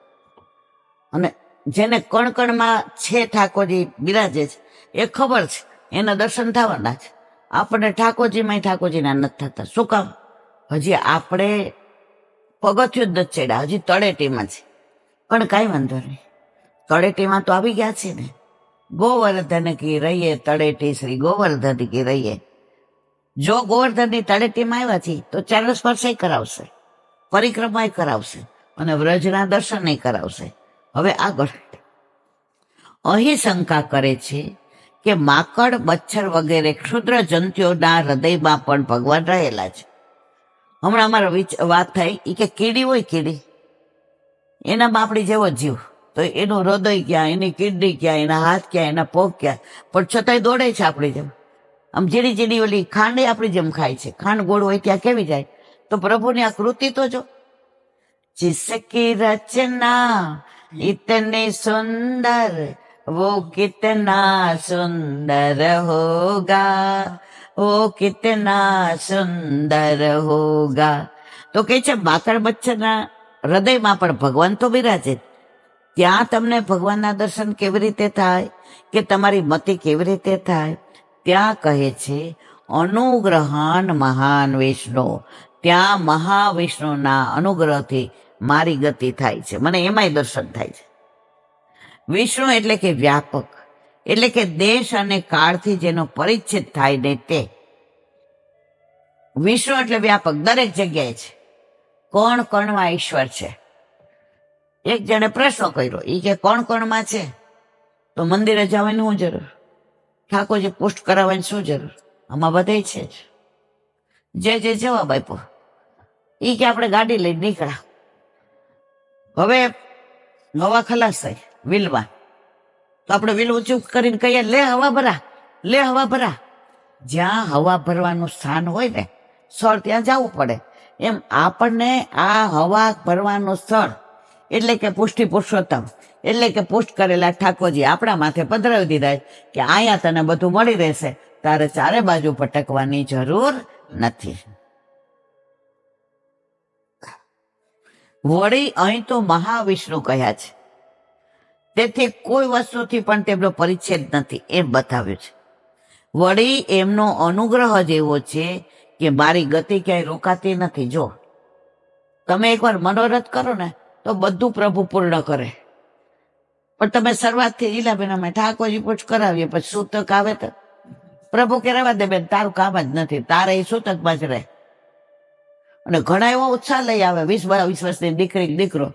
[SPEAKER 1] અને જેને કણકણમાં છે ઠાકોરજી બિરાજે છે એ ખબર છે એના દર્શન થવાના છે. આપણને ઠાકોરજીમાં ઠાકોરજીના નથી થતા. શું કામ? હજી આપણે પગથિયું જ નથી ચડ્યા, હજી તળેટીમાં છે. પણ કાંઈ વાંધો નહીં, તળેટીમાં તો આવી ગયા છે ને. ગોવર્ધન કી રહીએ તળેટી શ્રી ગોવર્ધન કી રહીએ. જો ગોવર્ધનની તળેટીમાં આવ્યા છે તો ચાલો સ્પર્શ કરાવશે, પરિક્રમા કરાવશે અને વ્રજના દર્શન કરાવશે. હવે આગળ અહીં શંકા કરે છે કે માકડ, મચ્છર વગેરે ક્ષુદ્ર જંતુઓના હૃદયમાં પણ ભગવાન રહેલા છે. હમણાં અમારા વાત થઈ કે કીડી હોય, કીડી એનામાં આપણી જેવો જ જીવ, તો એનું હૃદય ક્યાં, એની કિડની ક્યાં, એના હાથ ક્યાં, એના પગ ક્યાં, પણ છતાંય દોડે છે આપણી જેમ. આમ ઝીણી ઝીણી ઓલી ખાંડ આપણી જેમ ખાય છે. ખાંડ ગોળ હોય ત્યાં કેવી જાય? તો પ્રભુની આ કૃતિ તો જો, जिसकी रचना इतनी सुंदर वो कितना सुंदर होगा, वो कितना सुंदर होगा. તો કે છે માકડ બચ્ચાના હૃદયમાં પણ ભગવાન તો બિરાજે. ત્યાં તમને ભગવાનના દર્શન કેવી રીતે થાય, કે તમારી મતિ કેવી રીતે થાય? ત્યાં કહે છે અનુગ્રહાન મહાન વિષ્ણુ. ત્યાં મહાવિષ્ણુના અનુગ્રહથી મારી ગતિ થાય છે, મને એમાંય દર્શન થાય છે. વિષ્ણુ એટલે કે વ્યાપક, એટલે કે દેશ અને કાળથી જેનો પરિચ્છેદ થાય ને તે વિષ્ણુ એટલે વ્યાપક, દરેક જગ્યાએ છે. કોણ કણમાં ઈશ્વર છે. એક જણે પ્રશ્ન કર્યો, એ કે કોણ કણમાં છે તો મંદિરે જવાની શું જરૂર, ઠાકોરજી પોસ્ટ કરાવવાની શું જરૂર, આમાં બધે છે જ. જે જવાબ આપ્યો એ કે આપણે ગાડી લઈને નીકળ્યા. હવે હવા ખલાસ થઈ વિલમાં, તો આપણે વિલ ઊંચું કરીને કહીએ લે હવા ભરા, લે હવા ભરા. જ્યાં હવા ભરવાનું સ્થાન હોય ને સ્થળ, ત્યાં જવું પડે. એમ આપણને આ હવા ભરવાનું સ્થળ એટલે કે પુષ્ટિ પુરુષોત્તમ, એટલે કે પુષ્ટ કરેલા ઠાકોરજી આપણા માથે પધરાવી દીધા કે અહીંયા તને બધું મળી રહેશે, તારે ચારે બાજુ ભટકવાની જરૂર નથી. વળી અહીં તો મહાવિષ્ણુ કહ્યા છે, તેથી કોઈ વસ્તુથી પણ તેમનો પરિચ્છેદ નથી એમ બતાવ્યું છે. વળી એમનો અનુગ્રહ જ એવો છે કે મારી ગતિ ક્યાંય રોકાતી નથી. જો તમે એકવાર મનોરથ કરો ને તો બધું પ્રભુ પૂર્ણ કરે. પણ તમે શરૂઆતથી ઈલાબેન અમે ઠાકોરજી પૂછ કરાવીએ, પછી સૂતક આવે તો પ્રભુ કે રહેવા દે બેન, તારું કામ જ નથી, તારે એ સૂતકમાં જ રહે. અને ઘણા એવો ઉત્સાહ લઈ આવે, 20-22 વર્ષની દીકરી દીકરો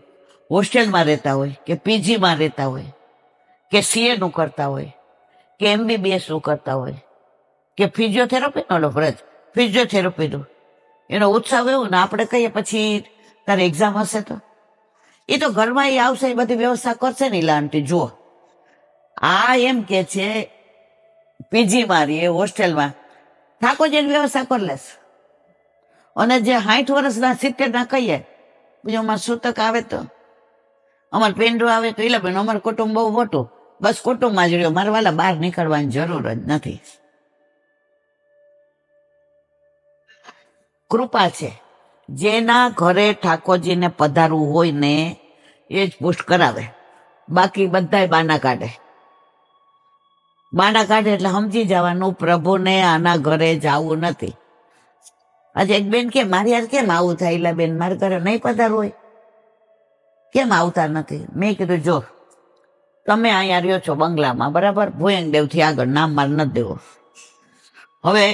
[SPEAKER 1] હોસ્ટેલમાં રહેતા હોય, કે પીજીમાં રહેતા હોય, કે સીએ નું કરતા હોય, કે MBBS નું કરતા હોય, કે ફિઝિયોથેરાપી નો વ્રત, ફિઝિયોથેરાપીનું એનો ઉત્સાહ એવો ને આપણે કહીએ પછી તારે એક્ઝામ હશે તો એ તો ઘરમાં એ આવશે, એ બધી વ્યવસ્થા કરશે ને. આંટી જુઓ, આ એમ કે છે પીજીમાં રહીએ હોસ્ટેલમાં, ઠાકોરજીની વ્યવસ્થા કરી લેશે. અને જે 60 વર્ષના 70 કહીએ બીજું અમારે સૂતક આવે તો, અમારે પેન્ડ્રો આવે તો, એટલે બેન અમારું કુટુંબ બહુ મોટું, બસ કુટુંબમાં જ રહ્યો, મારે વાલા બહાર નીકળવાની જરૂર જ નથી. કૃપા છે, જેના ઘરે ઠાકોરજીને પધારવું હોય ને એ જ પુષ્ટ કરાવે, બાકી બધાય બાના કાઢે. બાના કાઢે એટલે સમજી જવાનું પ્રભુને આના ઘરે જવું નથી. આજે એક બેન કે મારી યાર કેમ આવું થાય, એટલે બેન મારે ઘરે નહીં પધારવું હોય, કેમ આવતા નથી? મેં કીધું જો તમે અહીંયા રહ્યો છો બંગલામાં, બરાબર, ભુયંગદેવ થી આગળ, નામ મારે નથી દેવો. હવે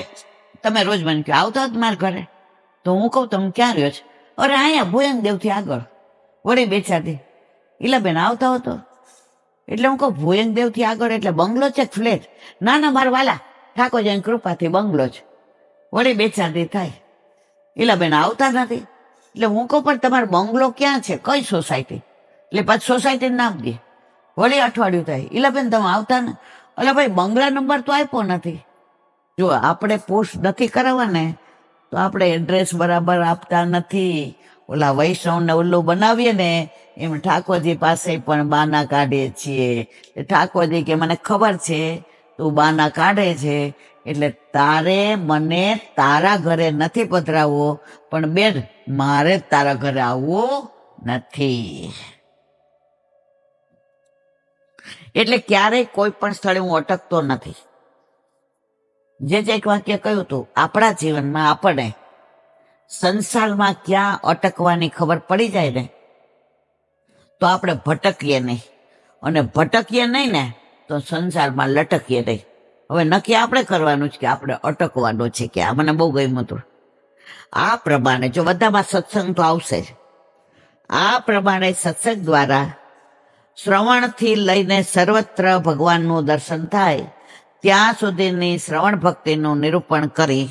[SPEAKER 1] તમે રોજ મને કહો આવતા હોત મારા ઘરે, તો હું કહું તમે ક્યાં રહ્યો છો? અરે અહીંયા ભુયંગદેવ થી આગળ. વળી બેચાતી એટલે બેન આવતા હતો, એટલે હું કહું ભુયંગદેવ થી આગળ એટલે બંગલો છે ફ્લેટ? ના ના મારા વાલા ઠાકોરજીની કૃપાથી બંગલો છે. વળી બેચાતી થાય, એટલે બેન આવતા નથી. એટલે હું કહું પણ તમારો બંગલો ક્યાં છે, કઈ સોસાયટી? એટલે પાછું સોસાયટીનું નામ દે. વળી અઠવાડિયું થાય, એટલે બેન તમે આવતા ને, એટલે ભાઈ બંગલા નંબર તો આપ્યો નથી. જો આપણે પોસ્ટ નથી કરાવવા ને તો આપણે એડ્રેસ બરાબર આપતા નથી. ઓલા વૈષ્ણવને ઉલ્લુ બનાવીએ ને એમ ઠાકોરજી પાસે પણ બાના કાઢીએ છીએ. ઠાકોરજી કે મને ખબર છે તું બાના કાઢે છે, એટલે તારે મને તારા ઘરે નથી પધરાવવો, પણ બેન મારે તારા ઘરે આવવું નથી. એટલે ક્યારેય કોઈ પણ સ્થળે હું અટકતો નથી. જે એક વાક્ય કહ્યું હતું, આપણા જીવનમાં આપણને સંસારમાં ક્યાં અટકવાની ખબર પડી જાય ને તો આપણે ભટકીએ નહીં, અને ભટકીએ નહીં ને તો સંસારમાં લટકીએ નહીં. હવે નક્કી આપણે કરવાનું છે કે આપણે અટકવાનું છે. કે આ મને બહુ ગમ્યું હતું. આ પ્રમાણે જો બધામાં સત્સંગ તો આવશે જ, આ પ્રમાણે સત્સંગ દ્વારા શ્રવણથી લઈને સર્વત્ર ભગવાનનું દર્શન થાય ત્યાં સુધીની શ્રવણ ભક્તિનું નિરૂપણ કરી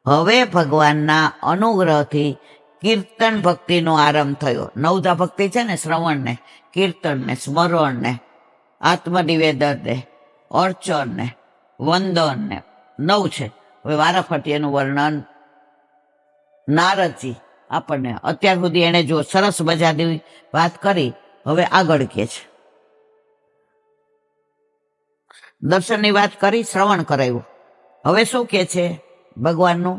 [SPEAKER 1] હવે ભગવાનના અનુગ્રહથી કીર્તન ભક્તિનો આરંભ થયો. નવધા ભક્તિ છે ને, શ્રવણ ને, કીર્તન ને, સ્મરણ ને, આત્મનિવેદન ને, અર્ચન ને, વંદન ને, 9 છે. હવે વારાફરતી એનું વર્ણન નારદજી આપણને અત્યાર સુધી એને જો સરસ મજાની વાત કરી, હવે આગળ કે છે. દર્શનની વાત કરી, શ્રવણ કરાયું, હવે શું કે છે? ભગવાનનું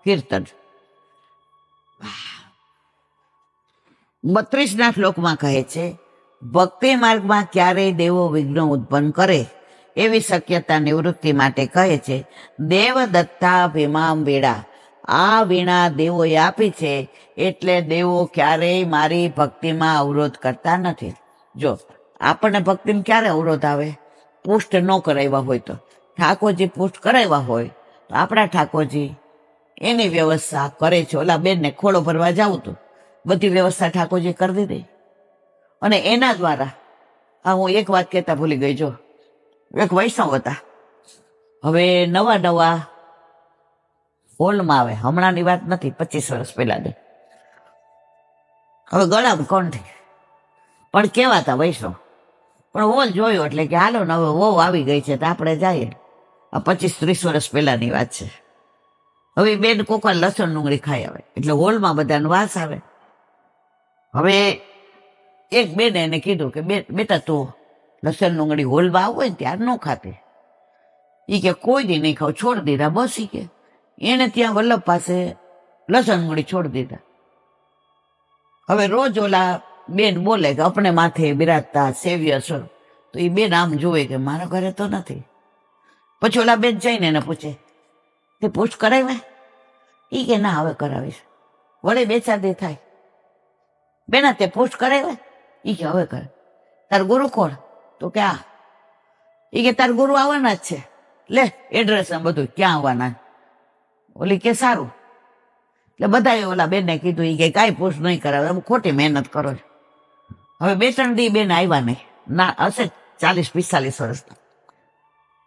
[SPEAKER 1] કીર્તન. 32ના શ્લોકમાં કહે છે, ભક્તિ માર્ગમાં ક્યારેય દેવો વિઘ્ન ઉત્પન્ન કરે એવી શક્યતા નિવૃત્તિ માટે કહે છે, દેવ દત્તા ભીમામ વીણા. આ વીણા દેવોએ આપી છે, એટલે દેવો ક્યારેય મારી ભક્તિમાં અવરોધ કરતા નથી. જો આપણને ભક્તિમાં ક્યારે અવરોધ આવે? પુષ્ટ ન કરાવ્યા હોય તો. ઠાકોરજી પુષ્ટ કરાવ્યા હોય તો આપણા ઠાકોરજી એની વ્યવસ્થા કરે છે. ઓલા બેનને ખોળો ભરવા જાવું તો બધી વ્યવસ્થા ઠાકોરજી કરી દીધી, અને એના દ્વારા હું એક વાત કહેતા ભૂલી ગઈ. જો એક વૈષ્ણવ હતા, હવે નવા હોલમાં આવે, હમણાંની વાત નથી, 25 વર્ષ પહેલાની. હવે ગળામાં કોણથી પણ કેવાતા વૈષ્ણવ, પણ હોલ જોયો એટલે કે હાલો ને હવે વહુ આવી ગઈ છે તો આપણે જઈએ. આ 25-30 વર્ષ પહેલાની વાત છે. હવે બેન કોકા લસણ ડુંગળી ખાઈ આવે એટલે હોલમાં બધાને વાસ આવે. હવે એક બેને એને કીધું કે બેટા તું લસણ ડુંગળી હોલમાં આવું હોય ને ત્યારે ન ખાતી. એ કે કોઈ દી નહીં ખાવ, છોડ દીધા બસ. ઈ કે એને ત્યાં વલ્લભ પાસે લસણ ડુંગળી છોડી દીધા. હવે રોજ ઓલા બેન બોલે કે આપણે માથે બિરાજતા સેવ્ય છો, તો એ બેન આમ જોવે કે મારા ઘરે તો નથી. પછી ઓલા બેન જઈને એને પૂછે તે પુષ્ટ કરાવે? એ કે ના હવે કરાવીશ. વળે 2-4 દી થાય, બેના તે પુષ્ટ કરાવે? એ કે હવે કરે. તાર ગુરુ કોણ? તો કે આ. એ કે તાર ગુરુ આવવાના જ છે, લે એડ્રેસ ને બધું, ક્યાં આવવાના? ઓલી કે સારું. એટલે બધાએ ઓલા બેનને કીધું. એ કે કાંઈ પુષ્ટ નહીં કરાવે, તમે ખોટી મહેનત કરો છો. હવે 2-3 દી બેન આવ્યા નહીં, ના હશે 40-45 વર્ષના.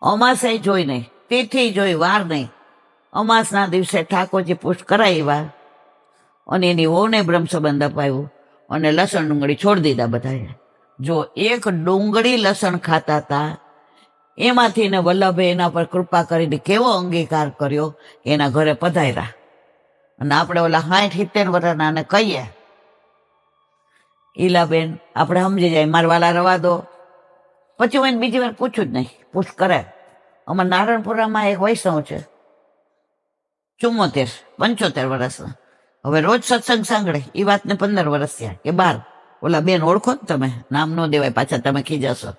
[SPEAKER 1] અમાસે જોઈ નહીં, તિથિ જોઈ, વાર નહીં. અમાસના દિવસે ઠાકોરજી પુષ્ટ કરાવ્યા અને એની વહુને બ્રહ્મ સંબંધ અપાયું અને લસણ ડુંગળી છોડી દીધા બધાએ. જો એક ડુંગળી લસણ ખાતા હતા, એમાંથી ને વલ્લભે એના પર કૃપા કરીને કેવો અંગીકાર કર્યો, એના ઘરે પધાર્યા. અને આપણે ઓલા 60-70 વર્ષના કહીએ, ઈલાબેન આપણે સમજી જાય, મારા વાલા રવા દો. પછી હું એને બીજી વાર પૂછું જ નહીં, પુષ્ટ કરે. અમારા નારણપુરામાં એક વૈષ્ણવ છે, 75 વર્ષના. હવે રોજ સત્સંગ સાંભળે. એ વાતને 15 વર્ષ થયા કે 12. ઓલા બેન ઓળખો ને તમે, નામ ન દેવાય પાછા તમે ખીજાશો.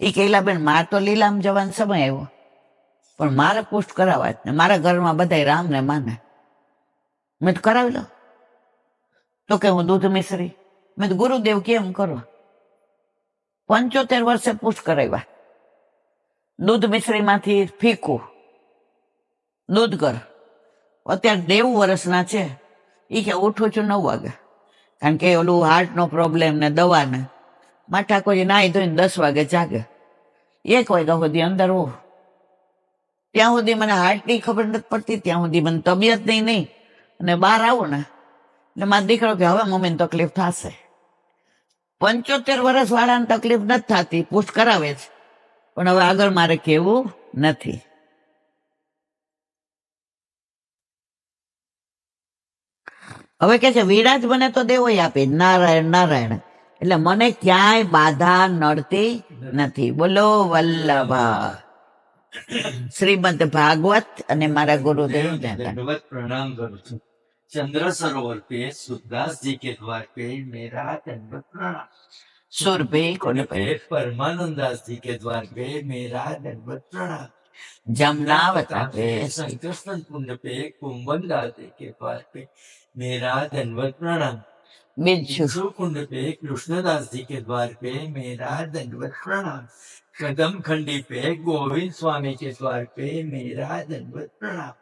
[SPEAKER 1] એ કે ઈલાબેન માર તો લીલામ જવાનો સમય આવ્યો, પણ મારે પુષ્ટ કરાવવા જ ને મારા ઘરમાં બધા રામને માને. મેં તો કરાવી લો. તો કે હું દૂધ મિશ્રી. મેં તો ગુરુદેવ કેમ કરો? 75 વર્ષે પુષ્ટ કરાવ્યા. દૂધ મિશ્રીમાંથી ફીકું દૂધ કર. અત્યારે 90 વર્ષના છે. એ કે ઉઠું છું 9 વાગે, કારણ કે ઓલું હાર્ટનો પ્રોબ્લેમ ને દવા ને. મારા ઠાકોરજી નાહી ધોઈને 10 વાગે જાગે, 1 વાગ્યા સુધી અંદર હું. ત્યાં સુધી મને હાર્ટની ખબર નથી પડતી, ત્યાં સુધી મને તબિયતની નહીં. અને બહાર આવું ને એટલે મારો દીકરો કે હવે મમ્મીને તકલીફ થશે. 75 વર્ષ વાળાને તકલીફ નથી થતી, પુષ્ટ કરાવે છે. પણ હવે આગળ મારે કેવું નથી. હવે કે છે વીણા જ મને તો દેવો આપી, નારાયણ નારાયણ. એટલે મને ક્યાંય બાધા નડતી નથી. બોલો વલ્લભા. શ્રીમદ ભાગવત અને મારા ગુરુદેવ
[SPEAKER 2] दंडवत प्रणाम करूँ છું. चंद्र सरोवर पे सूरदास जी के द्वार पे मेरा दंडवत प्रणाम.
[SPEAKER 1] સુરભી કોને
[SPEAKER 2] पे परमानंद दास जी के द्वार पे मेरा दंडवत प्रणाम.
[SPEAKER 1] જમનાવતા पे
[SPEAKER 2] संकृष्ण कुंड पे कुंभन दास जी के द्वार पे मेरा दंडवत प्रणाम.
[SPEAKER 1] બીજું
[SPEAKER 2] बिच्छू कुंड पे कृष्णदास जी के द्वार पे मेरा दंडवत प्रणाम. कदम खंडी पे गोविंद स्वामी के द्वार पे मेरा दंडवत प्रणाम.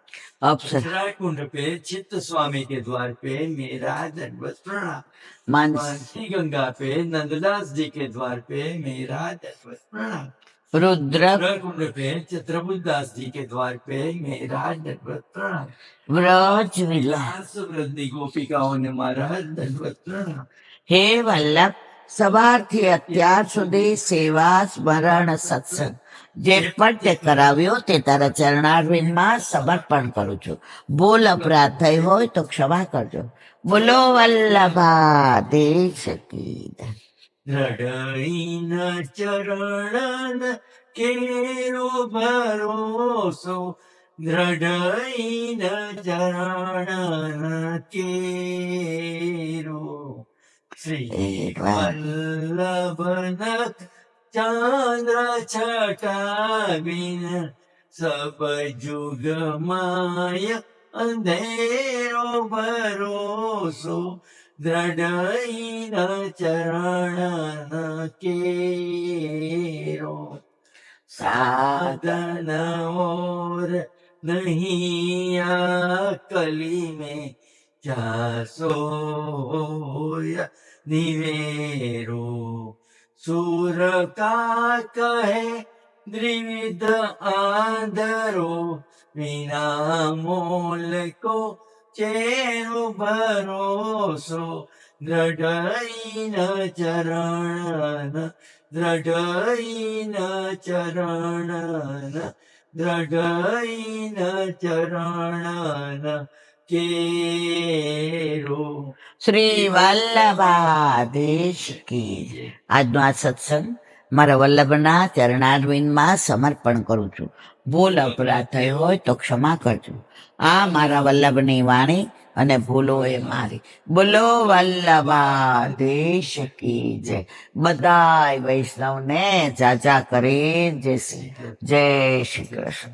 [SPEAKER 1] અપ્સર
[SPEAKER 2] अक्षरा कुंड पे चित्त स्वामी के द्वार पे मेरा दंडवत प्रणाम.
[SPEAKER 1] માનસ
[SPEAKER 2] मानसी गंगा पे नंददास जी के द्वार पे मेरा दंडवत प्रणाम.
[SPEAKER 1] रुद्र
[SPEAKER 2] रुद्रकुंड पे चित्रबुद्दास जी के द्वार पे मेरा दंडवत प्रणाम।
[SPEAKER 1] व्रज विलास
[SPEAKER 2] दास वृद्धि गोपिकाओं ने मारा दंडवत प्रणाम।
[SPEAKER 1] हे वल्लभ સવારથી અત્યાર સુધી સેવા સ્મરણ સત્સંગ જે પણ તે કરાવ્યો તે તારા ચરણારવિંદમાં સમર્પણ કરું છું. ભૂલ અપરાધ થઈ હોય તો ક્ષમા કરજો. બોલો વલ્લભાધીશ કી જય.
[SPEAKER 2] દ્રઢઈન ચરણ કેરો ભરોસો, દ્રઢઈન ચરણ કેરો. શ્રી વલ્લભનાથ ચંદ્ર છટાવીન, સબ જુગ માય અંધેરો ભરોસો, દ્રઢઈન ચરણ કેરો. साधन और नहीं कली में जासोया निवेरो. सुर का कहे द्विविध आंधरो, बिना मोल को चेरो भरोसो, દ્રઢઈન ચરણ, દ્રઢઈન ચરણ, દ્રઢઈન ચરણ કેરો.
[SPEAKER 1] શ્રી વલ્લભાધીશ કી જય. આજનો આ સત્સંગ મારા વલ્લભના ચરણારવિંદમાં સમર્પણ કરું છું. ભૂલ અપરાધ થયો હોય તો ક્ષમા કરજો. આ મારા વલ્લભની વાણી અને ભૂલો એ મારી. બોલો વલ્લભાધીશ કી જય. બધાય વૈષ્ણવને જાજા કરે જય શ્રી કૃષ્ણ.